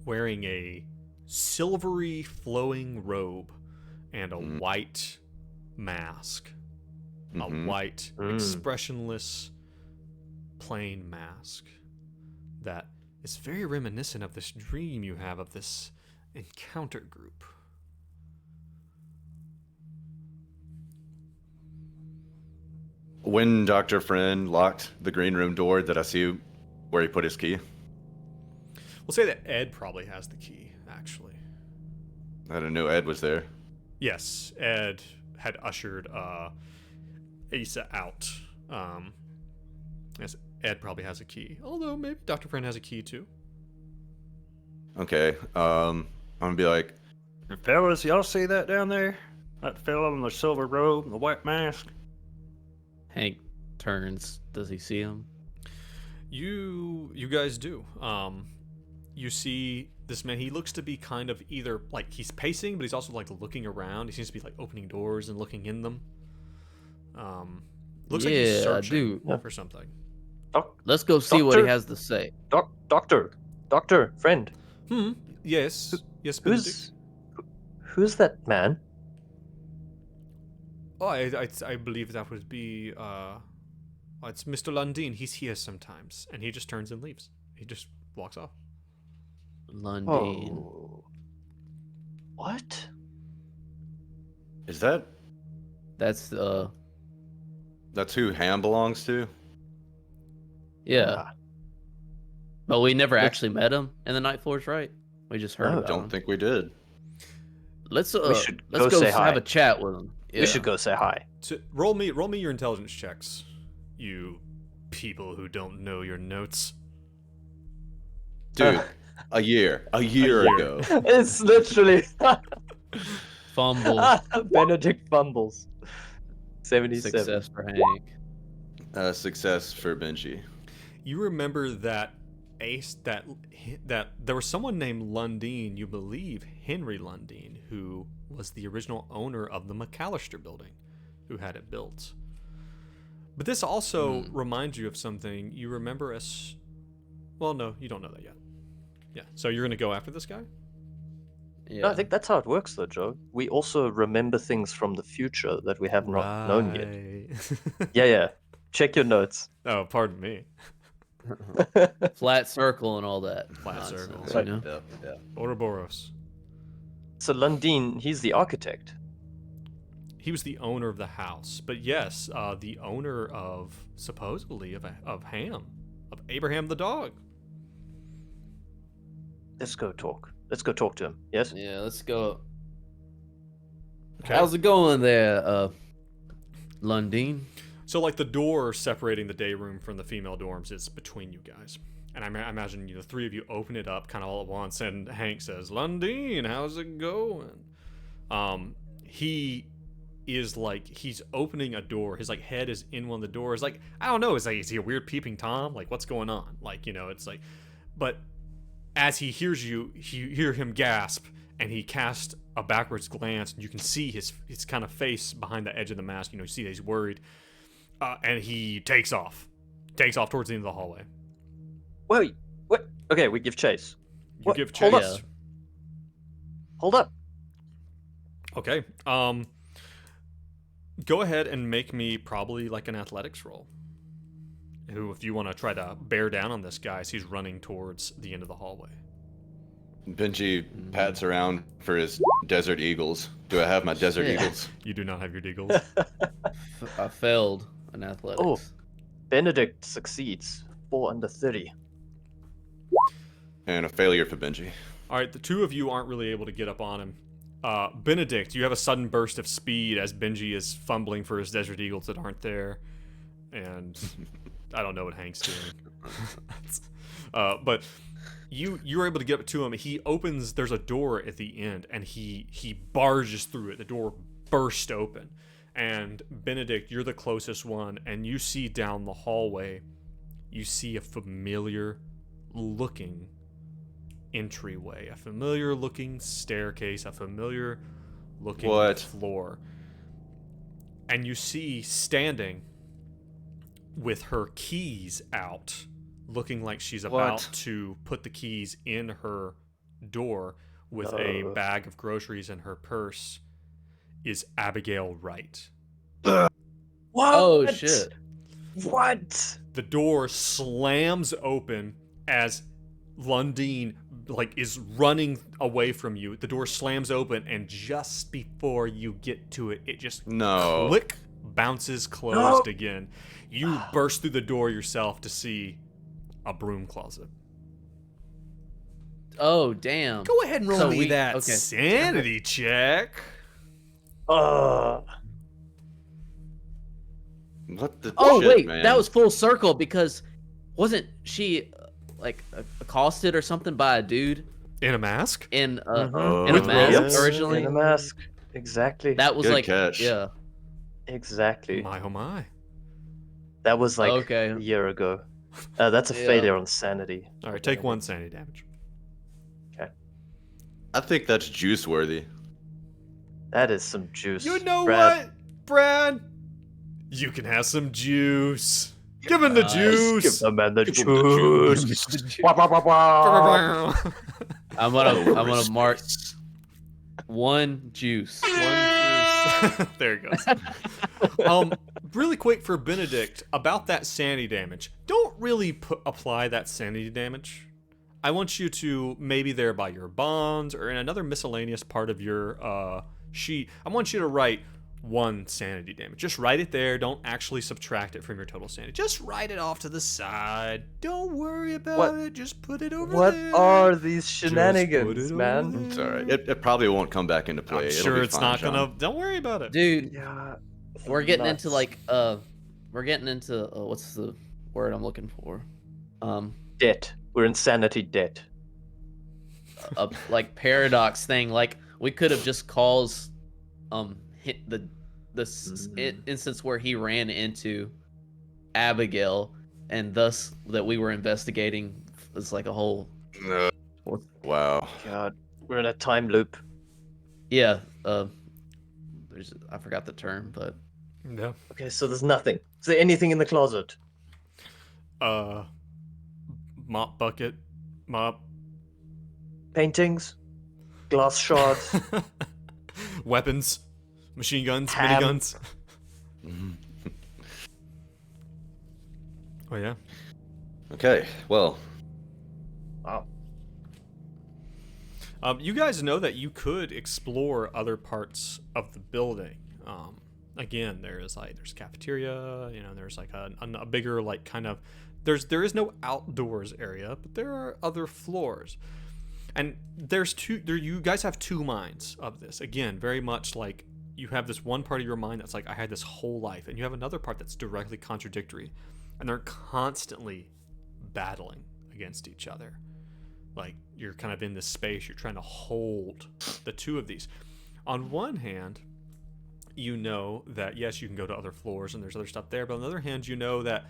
wearing a silvery flowing robe and a white mask. A white, expressionless, plain mask that is very reminiscent of this dream you have of this encounter group. When Dr. Friend locked the green room door, did I see where he put his key? We'll say that Ed probably has the key, actually. I didn't know Ed was there. Yes, Ed had ushered Asa out. Yes, Ed probably has a key. Although maybe Dr. Friend has a key too. Okay. I'm gonna be like, Fellas, y'all see that down there? That fellow in the silver robe, and the white mask. Hank turns. Does he see him? You guys do. You see this man. He looks to be kind of either like he's pacing, but he's also like looking around. He seems to be like opening doors and looking in them. Looks like he's searching for something. Let's go see what he Doctor? has to say. Doctor, friend. Yes. Yes, Benedict. Who's that man? Oh, I believe that would be it's Mr. Lundin. He's here sometimes, and he just turns and leaves. He just walks off. Lundin. Oh. What? is that That's that's who Ham belongs to? yeah. Ah, But we never actually met him in the Night Floors, right? We just heard No. about Don't him. think we did. Let's should let's go go say hi. have a chat with him. We should go say hi. Roll me your intelligence checks, you people who don't know your notes. Dude, a year ago. It's literally Fumble. Benedict fumbles. 77. Success for Hank. Success for Benji. You remember that that there was someone named Lundin, you believe Henry Lundin, who was the original owner of the McAllister building, who had it built. But this also reminds you of something you remember as... Well, no, you don't know that yet. Yeah, so you're going to go after this guy? Yeah. No, I think that's how it works, though, Joe. We also remember things from the future that we have not known yet. Yeah. Check your notes. Oh, pardon me. Flat circle and all that. Flat nonsense, circle. you know? Yeah. Ouroboros. So Lundin, he's the architect. He was the owner of the house, but yes, the owner of supposedly of Ham, of Abraham the dog. Let's go talk. Let's go talk to him. Yes. Yeah, let's go. Okay. How's it going there, Lundin? So, like, the door separating the day room from the female dorms is between you guys. And I imagine the three of you open it up kind of all at once, and Hank says, Lundin, how's it going? He is like, he's opening a door. His, like, head is in one of the doors. Like, I don't know, is he a weird peeping Tom? Like, what's going on? Like, it's like, but as he hears you hear him gasp, and he casts a backwards glance, and you can see his kind of face behind the edge of the mask. You see that he's worried. And he takes off towards the end of the hallway. Wait, what? Okay, we give chase. You What? give Hold chase. up. Hold up. Okay. Go ahead and make me probably like an athletics roll. If you want to try to bear down on this guy as he's running towards the end of the hallway. Benji pats around for his desert eagles. Do I have my desert Yeah. eagles? You do not have your deagles. I failed in athletics. Oh. Benedict succeeds. 4 under 30. And a failure for Benji. All right, the two of you aren't really able to get up on him. Benedict, you have a sudden burst of speed as Benji is fumbling for his desert eagles that aren't there. And I don't know what Hank's doing. But you're able to get up to him. He opens, there's a door at the end, and he barges through it. The door burst open. And Benedict, you're the closest one, and you see down the hallway, you see a familiar looking entryway, a familiar looking staircase, a familiar looking floor. And you see standing with her keys out, looking like she's about to put the keys in her door with a bag of groceries in her purse, is Abigail Wright. What? Oh, shit. What? The door slams open as Lundin is running away from you. The door slams open, and just before you get to it, it just click, bounces closed again. You burst through the door yourself to see a broom closet. Oh, damn. Go ahead and roll me that okay. sanity check. What the Oh, shit, wait, man? that was full circle because wasn't she accosted or something by a dude? In a mask? in Mhm. in a With mask robes? originally. In a mask. Exactly. That was Good like catch. yeah. Exactly. My oh my. That was like Okay. a year ago. That's a Yeah. failure on sanity. All right, take 1 sanity damage. I think that's juice worthy. That is some juice. You know Brad. what, Brad? You can have some juice. Give him the Nice. juice. Give the man the Give him the juice. juice. Wah, wah, wah, wah. I'm Over gonna his mark face. 1 juice. One juice. There it goes. Really quick for Benedict about that sanity damage. Don't really apply that sanity damage. I want you to maybe there by your bonds or in another miscellaneous part of your sheet. I want you to write 1 sanity damage. Just write it there. Don't actually subtract it from your total sanity. Just write it off to the side. Don't worry about What- it. Just put it over What there. are these Just put shenanigans, it man? over It's alright. there. It probably won't come back into play. I'm It'll sure be it's fine, not Sean. gonna. Don't worry about it. Dude, Yeah. we're getting nuts. into like we're getting into what's the word I'm looking for? Debt. We're in sanity debt. A like paradox thing. Like we could have just caused hit the instance where he ran into Abigail, and thus that we were investigating is like a whole Wow. God, we're in a time loop. yeah. There's I forgot the term, but Yeah. Okay, so there's nothing. Is there anything in the closet? Mop bucket, mop. Paintings? Glass shards? Weapons, machine guns, Ham. miniguns. Oh yeah. Okay, well, Wow. You guys know that you could explore other parts of the building. Again, there's cafeteria. You know, there's like a bigger like kind of. There is no outdoors area, but there are other floors. And there's you guys have 2 minds of this. Again, very much like you have this one part of your mind that's like, I had this whole life. And you have another part that's directly contradictory. And they're constantly battling against each other. Like, you're kind of in this space. You're trying to hold the 2 of these. On one hand, you know that, yes, you can go to other floors and there's other stuff there. But on the other hand, you know that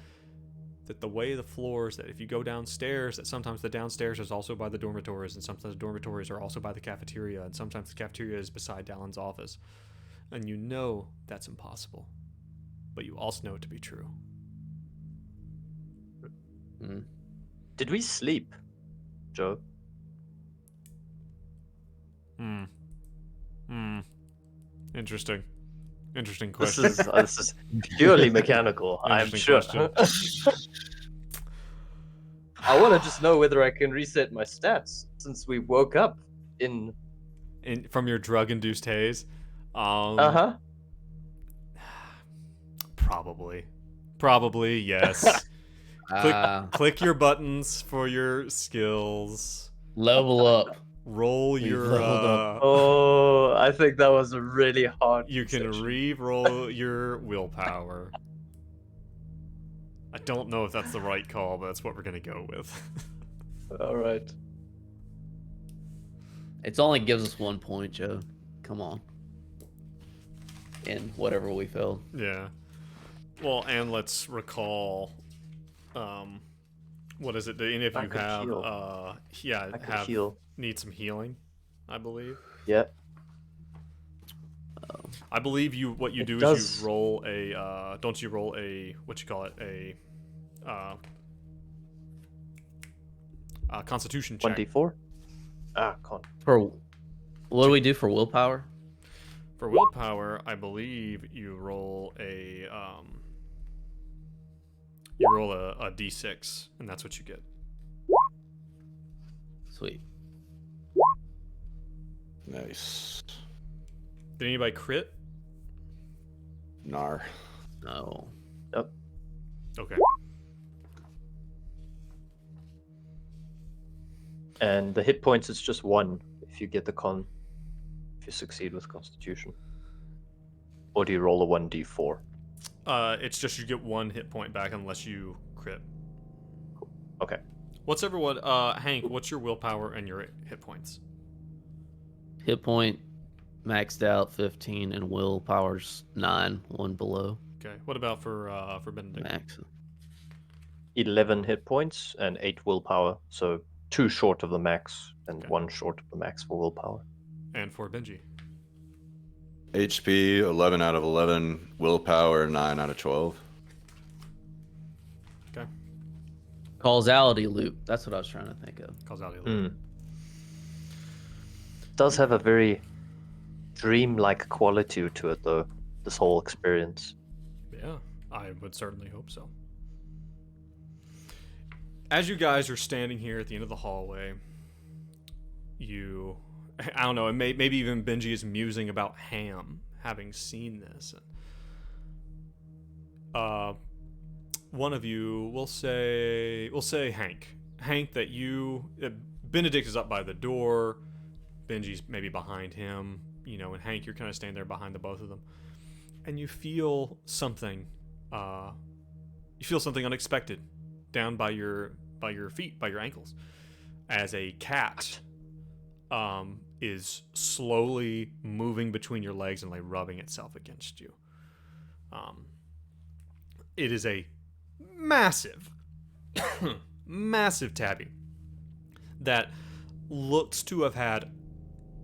the way the floors, that if you go downstairs, that sometimes the downstairs is also by the dormitories, and sometimes the dormitories are also by the cafeteria, and sometimes the cafeteria is beside Dallin's office. And you know that's impossible, but you also know it to be true. Did we sleep, Joe? Interesting This question. is purely mechanical, I'm sure. Interesting I want to just know whether I can reset my stats since we woke up in. From your drug-induced haze. Uh-huh. Probably yes. Ah, Click your buttons for your skills. level up. Roll We've your. leveled up. Oh, I think that was a really hard. You can session. re-roll your willpower. I don't know if that's the right call, but that's what we're gonna go with. All right. It's only gives us 1 point, Joe. Come on. In whatever we failed. Yeah. Well, and let's recall. What is it? Do any of I you could have? heal. Yeah, I could have heal. need some healing, I believe. Yeah. I believe you. What you It do is does. you roll a. Don't you roll a what you call it a Constitution check 1d4. Ah, con. For what do we do for willpower? for willpower. I believe you roll a d6, and that's what you get. Sweet. Nice. Did anybody crit? Nar. No. Okay. And the hit points is just 1 if you get the con. If you succeed with Constitution. Or do you roll a 1d4? It's just you get 1 hit point back unless you crit. Okay. What's everyone? Hank, what's your willpower and your hit points? Hit point maxed out 15 and willpower's 9, one below. Okay. What about for Benedict? Max. 11 hit points and 8 willpower, so 2 short of the max and Okay. 1 short of the max for willpower. And for Benji? HP 11 out of 11, willpower 9 out of 12. Okay. Causality loop. That's what I was trying to think of. Causality. Does have a very dreamlike quality to it, though, this whole experience. Yeah, I would certainly hope so. As you guys are standing here at the end of the hallway, I don't know, and maybe even Benji is musing about Ham, having seen this. One of you will say Hank, that Benedict is up by the door, Benji's maybe behind him, and Hank, you're kind of standing there behind the both of them, and you feel something unexpected down by your feet, by your ankles, as a cat is slowly moving between your legs and like rubbing itself against you. It is a massive tabby that looks to have had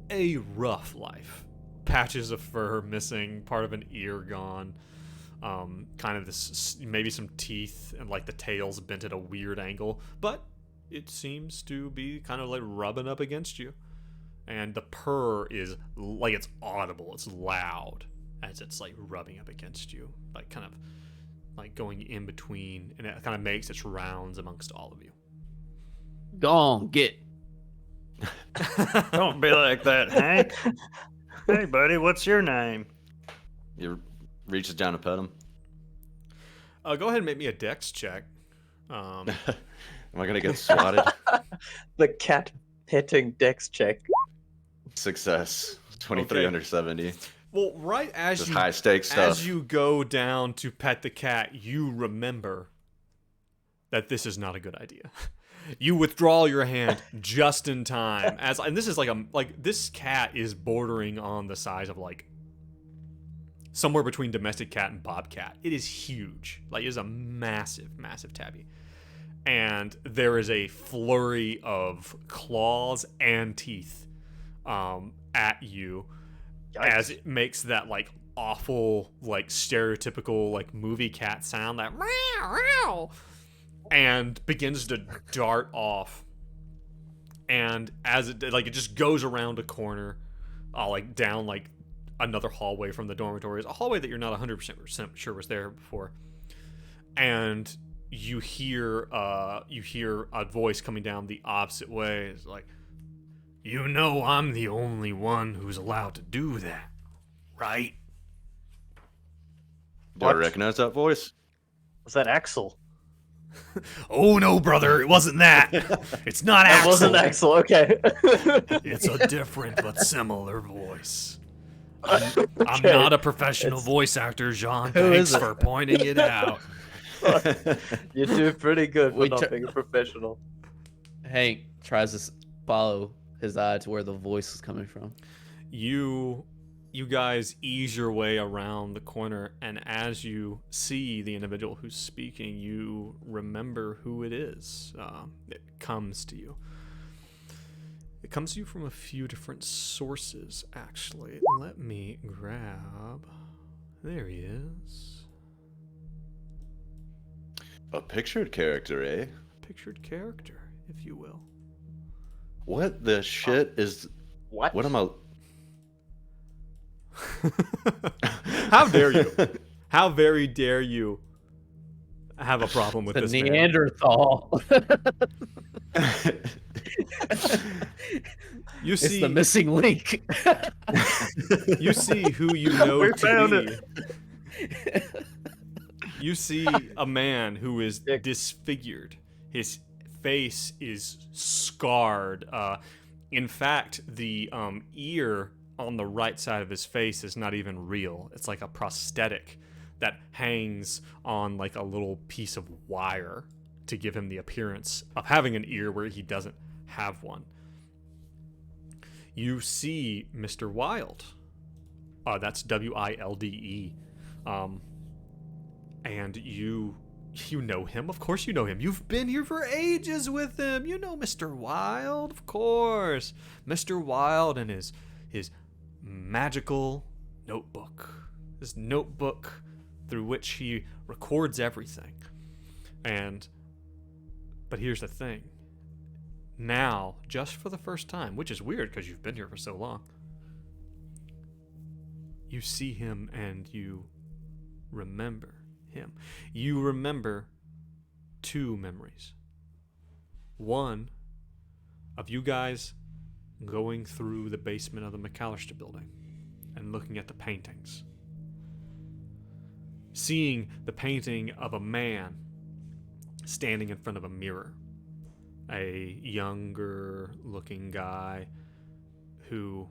a rough life. Patches of fur missing, part of an ear gone, kind of this, maybe some teeth, and like the tail's bent at a weird angle, but it seems to be kind of like rubbing up against you. And the purr is like, it's audible, it's loud as it's like rubbing up against you, like kind of like going in between, and it kind of makes its rounds amongst all of you. Go on, get. Don't be like that, Hank. Hey, buddy, what's your name? You reaches down to pet him. Go ahead and make me a dex check. Am I gonna get swatted? The cat petting dex check. Success. 23 Okay. under 70. Well, right as Just you high stakes stuff. as you go down to pet the cat, you remember that this is not a good idea. You withdraw your hand just in time, and this is like this cat is bordering on the size of like somewhere between domestic cat and bobcat. It is huge, like it is a massive tabby, and there is a flurry of claws and teeth at you. Yikes. As it makes that like awful, like stereotypical like movie cat sound, that meow, meow, and begins to dart off. And as it just goes around a corner, like down like another hallway from the dormitories, a hallway that you're not 100% sure was there before. And you hear a voice coming down the opposite way. It's like, I'm the only one who's allowed to do that, right? Do I recognize that voice? Was that Axel? Oh no, brother, it wasn't that. It's not That Axel. wasn't Axel, okay. It's a different but similar voice. I'm Okay. not a professional voice actor, Jean. Who Thanks is it? for pointing it out. You do pretty good for We not tr- being a professional. Hank tries to follow his eye to where the voice is coming from. You guys ease your way around the corner, and as you see the individual who's speaking, you remember who it is. It comes to you. It comes to you from a few different sources, actually. Let me grab... There he is. A pictured character, eh? Pictured character, if you will. What the shit is... What? What am I... How dare you? How very dare you have a problem with The this man? Neanderthal. You It's see, the missing link. you see who you know We to found be. You see a man who is Dick. disfigured. His face is scarred. In fact, the ear on the right side of his face is not even real. It's like a prosthetic that hangs on like a little piece of wire to give him the appearance of having an ear where he doesn't have one. You see Mr. Wilde. That's Wilde. And you know him. Of course you know him. You've been here for ages with him. You know Mr. Wilde, of course. Mr. Wilde and his magical notebook. This notebook through which he records everything. But here's the thing. Now, just for the first time, which is weird because you've been here for so long, you see him and you remember him. You remember two memories. One of you guys going through the basement of the McAllister building and looking at the paintings. Seeing the painting of a man standing in front of a mirror. A younger looking guy who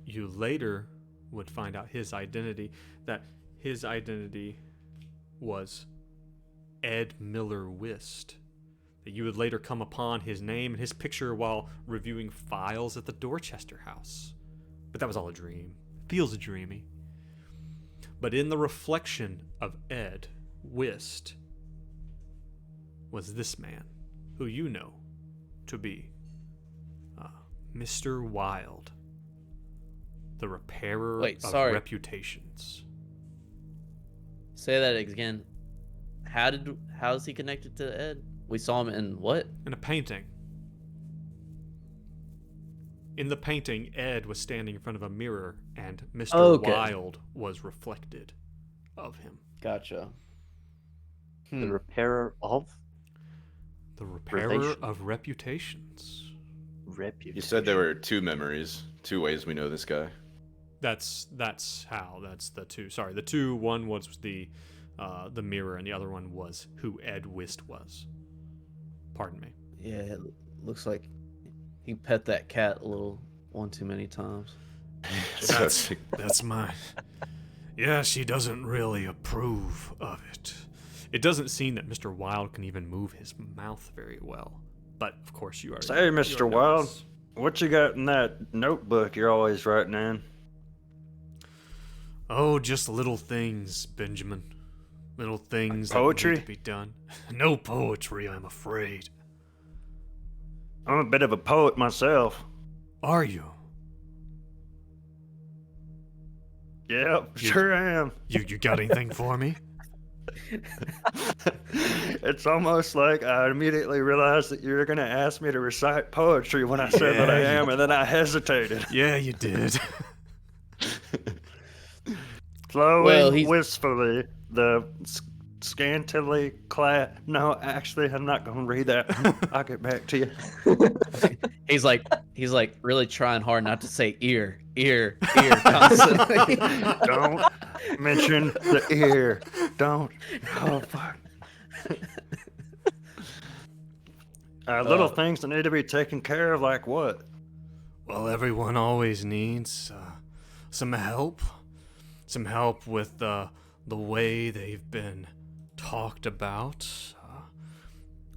you later would find out his identity, that his identity was Ed Miller Wist. That you would later come upon his name and his picture while reviewing files at the Dorchester house. But that was all a dream. Feels dreamy. But in the reflection of Ed Wist was this man, who you know to be Mr. Wilde, the repairer of reputations. Say that again. How is he connected to Ed? We saw him in what? In a painting. In the painting, Ed was standing in front of a mirror, and Mr. Wilde was reflected of him. Gotcha. The repairer of? The repairer of reputations. Reputation. You said there were two memories, two ways we know this guy. That's how. That's the two. Sorry, the two. One was the mirror, and the other one was who Ed Wist was. Pardon me. Yeah, it looks like he pet that cat a little one too many times. That's mine. Yeah, she doesn't really approve of it. It doesn't seem that Mr. Wilde can even move his mouth very well. But, of course, you are... Say, Mr. Wilde, what you got in that notebook you're always writing in? Oh, just little things, Benjamin. Little things like poetry? That need to be done. No poetry, I'm afraid. I'm a bit of a poet myself. Are you? Yep, sure am. You got anything for me? It's almost like I immediately realized that you were going to ask me to recite poetry when I said that I am, and then I hesitated. Yeah, you did. Flowing wistfully, the scantily clad... No, actually, I'm not going to read that. I'll get back to you. He's like really trying hard not to say ear constantly. Don't mention the ear. Don't. Oh, fuck. Little things that need to be taken care of, like what? Well, everyone always needs some help. Some help with the way they've been talked about.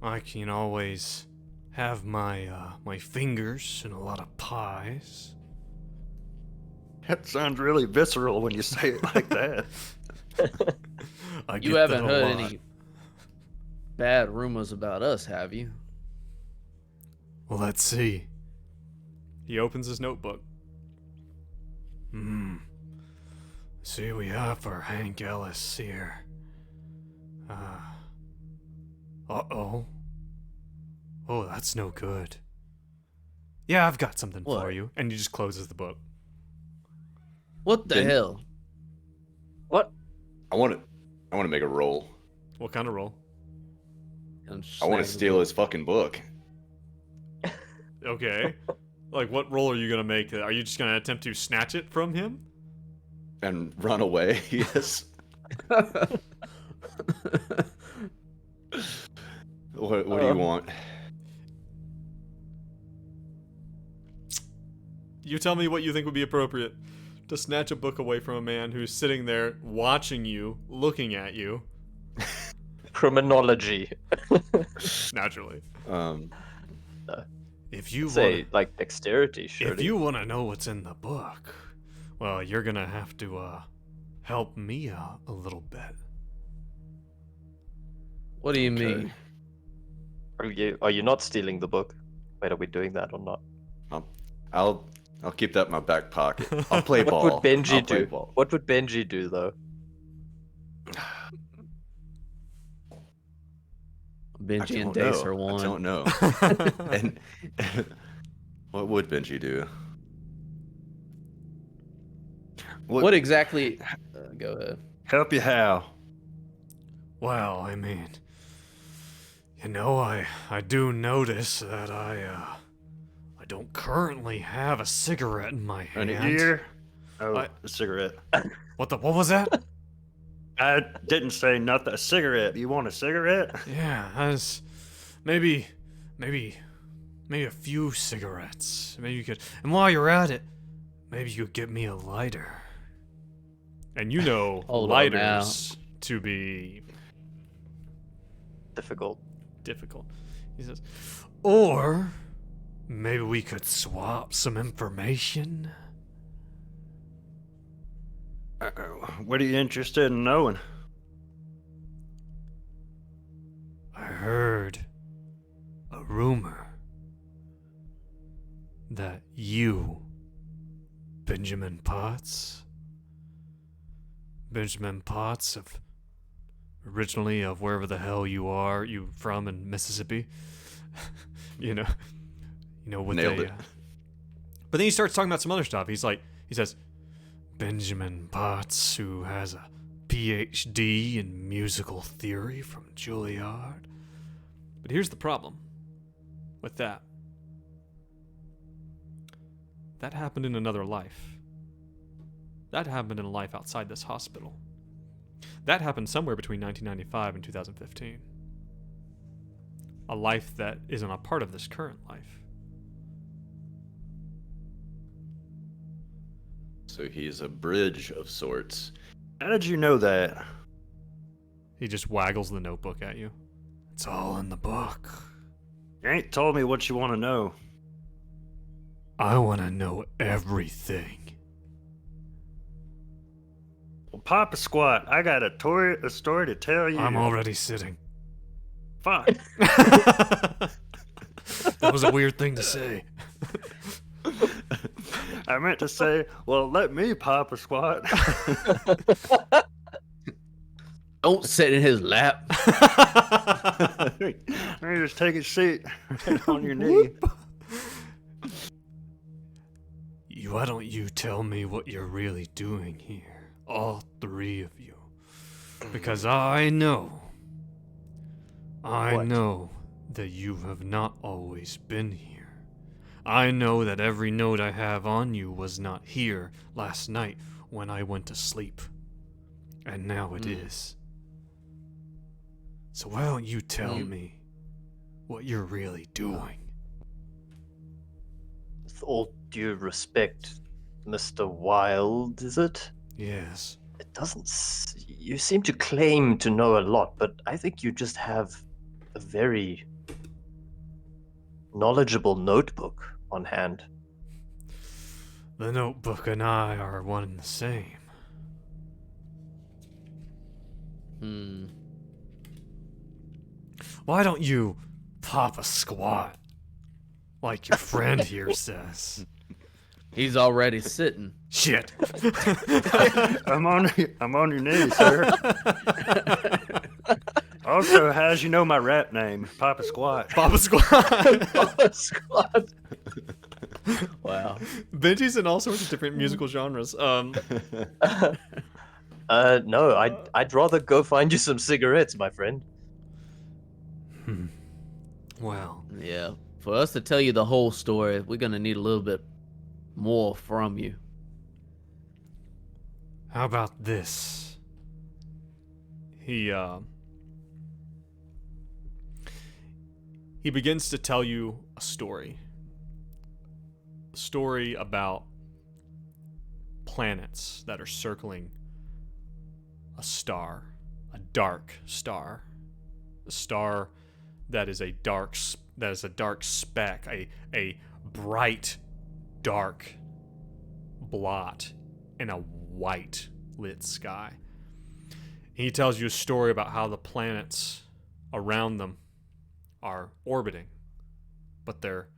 I can always have my fingers in a lot of pies. That sounds really visceral when you say it like that. You haven't heard any bad rumors about us, have you? Well, let's see. He opens his notebook. See, we have for Hank Ellis here. Uh-oh. Oh, that's no good. Yeah, I've got something for you. And he just closes the book. What the hell? What? I want to make a roll. What kind of roll? I want to steal his fucking book. Okay. Like, what roll are you going to make? Are you just going to attempt to snatch it from him? And run away, yes. What do you want? You tell me what you think would be appropriate to snatch a book away from a man who's sitting there watching you, looking at you. Criminology. Naturally. If you say wanna, like dexterity, surely. if you want to know what's in the book, well, you're gonna have to help me out a little bit. What do you Okay. mean? Are you not stealing the book? Wait, are we doing that or not? I'll keep that in my back pocket. I'll play ball. What would Benji I'll play do? ball. What would Benji do though? Benji and I don't Dace know. are one. I don't know. And what would Benji do? What exactly? Go ahead. Help you how? Well, I mean, you know, I do notice that I don't currently have a cigarette in my hand. Here? Oh, I- a cigarette. What was that? I didn't say nothing. A cigarette. You want a cigarette? Yeah, as maybe a few cigarettes. Maybe you could. And while you're at it, maybe you could get me a lighter. And you know, Hold on now. lighters to be Difficult. difficult. He says, or maybe we could swap some information. What are you interested in knowing? I heard a rumor that you, Benjamin Potts of originally of wherever the hell you from in Mississippi, you know with Nailed it. But then he starts talking about some other stuff. He says, Benjamin Potts, who has a PhD in musical theory from Juilliard. But here's the problem with that. That happened in another life. That happened in a life outside this hospital. That happened somewhere between 1995 and 2015. A life that isn't a part of this current life. So he's a bridge of sorts. How did you know that? He just waggles the notebook at you. It's all in the book. You ain't told me what you want to know. I want to know everything. Well, Papa Squat, I got a story to tell you. I'm already sitting. Fuck. That was a weird thing to say. I meant to say, well, let me Papa Squat. Don't sit in his lap. Let me just take a seat on your knee. Why don't you tell me what you're really doing here? All three of you. Because I know What? that you have not always been here. I know that every note I have on you was not here last night when I went to sleep. And now it is. So why don't you tell me what you're really doing? With all due respect, Mr. Wild, is it? Yes. It doesn't. You seem to claim to know a lot, but I think you just have a very knowledgeable notebook on hand. The notebook and I are one and the same. Why don't you pop a squat? Like your friend here says. He's already sitting. Shit. I'm on your knee, sir. Also, how's you know my rap name, Papa Squat? Papa squat. Squad. Wow. Benji's in all sorts of different musical genres. No, I'd rather go find you some cigarettes, my friend. Well, Yeah. For us to tell you the whole story, we're gonna need a little bit more from you. how about this? He begins to tell you a story. A story about planets that are circling a star, a dark star. A star that is a dark speck, a bright dark blot in a white lit sky. He tells you a story about how the planets around them are orbiting, but they're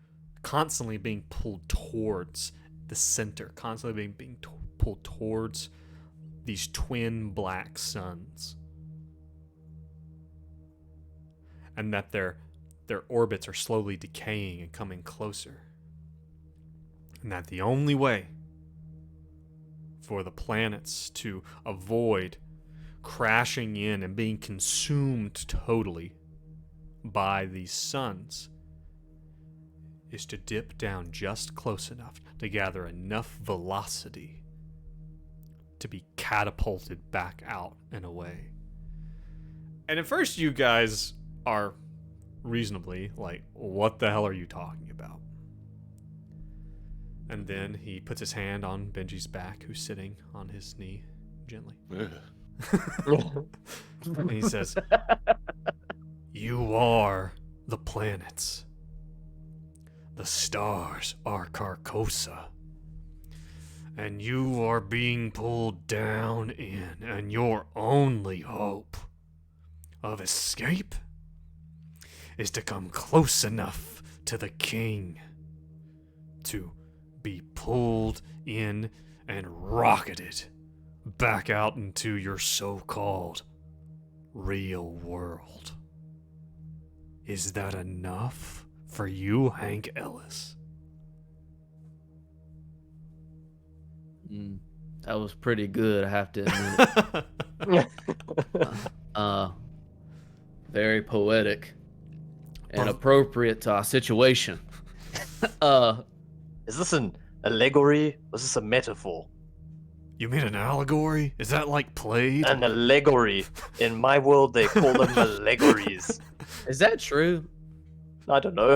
constantly being pulled towards the center, constantly being pulled towards these twin black suns. And that their orbits are slowly decaying and coming closer. And that the only way for the planets to avoid crashing in and being consumed totally by these suns is to dip down just close enough to gather enough velocity to be catapulted back out and away. And at first you guys are reasonably like, what the hell are you talking about? And then he puts his hand on Benji's back, who's sitting on his knee gently. And he says, "You are the planets. The stars are Carcosa. And you are being pulled down in, and your only hope of escape is to come close enough to the king to be pulled in and rocketed back out into your so-called real world. Is that enough for you, Hank Ellis?" That was pretty good, I have to admit. Very poetic and appropriate to our situation. Is this an allegory? Or is this a metaphor? You mean an allegory? Is that like played? An allegory. In my world, they call them allegories. Is that true? I don't know.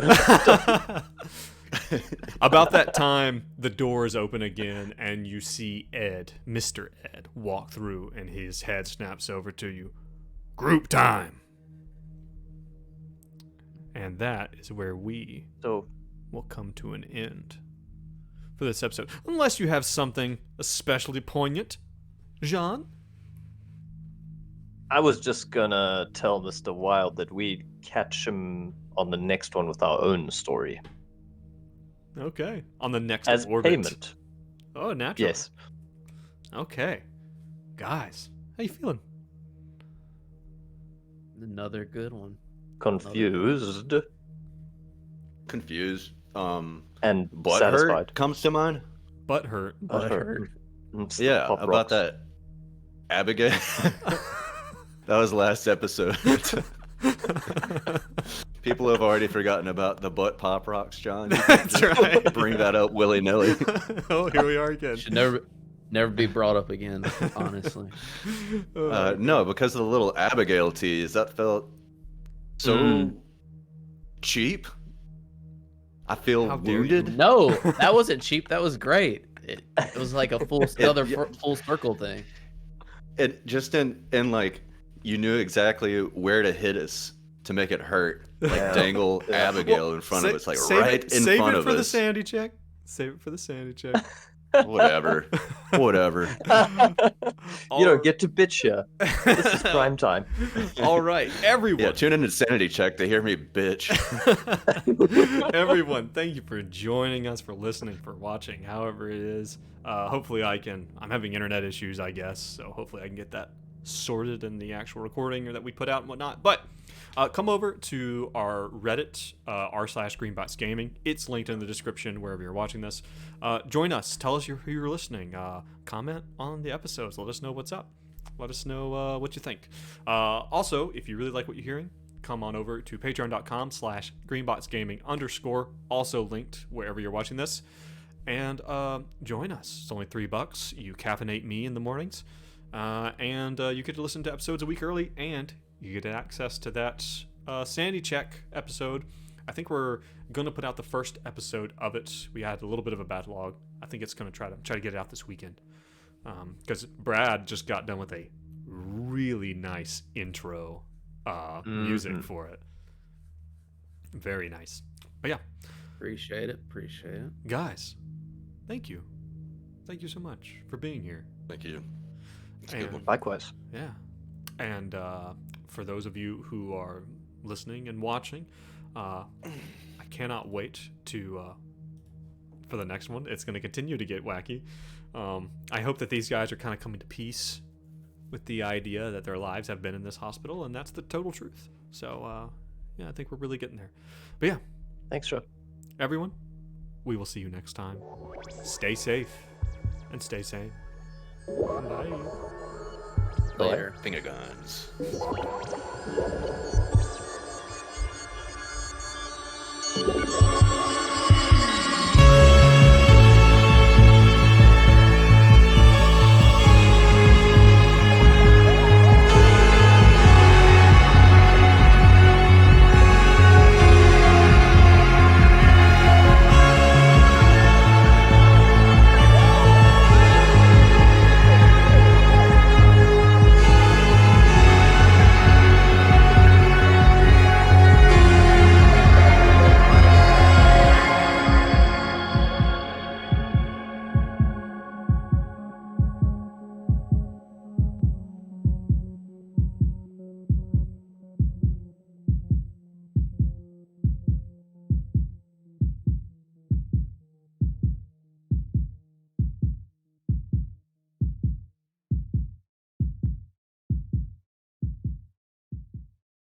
About that time, the doors open again, and you see Ed, Mr. Ed, walk through, and his head snaps over to you. Group time! And that is where we will come to an end for this episode. Unless you have something especially poignant. Jean? I was just gonna tell Mr. Wild that we'd catch him on the next one with our own story. Okay. On the next As orbit. payment. Oh, naturally. Yes. Okay. Guys, how you feeling? Another good one. Confused. Confused. And Butt satisfied. hurt comes to mind. Butt hurt. Butthurt. Yeah, Pop about rocks. that Abigail. That was last episode. People have already forgotten about the butt pop rocks, John. You can't That's just right. Bring that up willy-nilly. Oh, here we are again. Should never be brought up again, honestly. No, because of the little Abigail tease, that felt so cheap. I feel How dare wounded. No, that wasn't cheap. That was great. It was like a full circle thing. It just in like you knew exactly where to hit us to make it hurt. Like dangle Abigail in front of us, like right in front of us. Save it for the sanity check. Save it for the sanity check. Whatever. You don't get to bitch here. This is prime time. All right, everyone. Yeah, tune in to Sanity Check to hear me bitch. Everyone, thank you for joining us, for listening, for watching, however it is. Hopefully I'm having internet issues, I guess, so hopefully I can get that sorted in the actual recording that we put out and whatnot. But come over to our Reddit, r/GreenBoxGaming. It's linked in the description wherever you're watching this. Join us. Tell us who you're listening. Comment on the episodes. Let us know what's up. Let us know what you think. Also, if you really like what you're hearing, come on over to patreon.com/greenboxgaming_, also linked wherever you're watching this. And join us. It's only $3. You caffeinate me in the mornings. And you get to listen to episodes a week early, and you get access to that Sandy Check episode. I think we're going to put out the first episode of it. We had a little bit of a backlog. I think it's going to try to get it out this weekend. Because Brad just got done with a really nice intro music for it. Very nice. But yeah, Appreciate it. guys, thank you. Thank you so much for being here. Thank you. It's a good one. Likewise. Yeah. And for those of you who are listening and watching, I cannot wait for the next one. It's going to continue to get wacky. I hope that these guys are kind of coming to peace with the idea that their lives have been in this hospital, and that's the total truth. So, yeah, I think we're really getting there. But yeah. Thanks, Joe. Everyone, we will see you next time. Stay safe and stay sane. Bye. Later. Finger guns.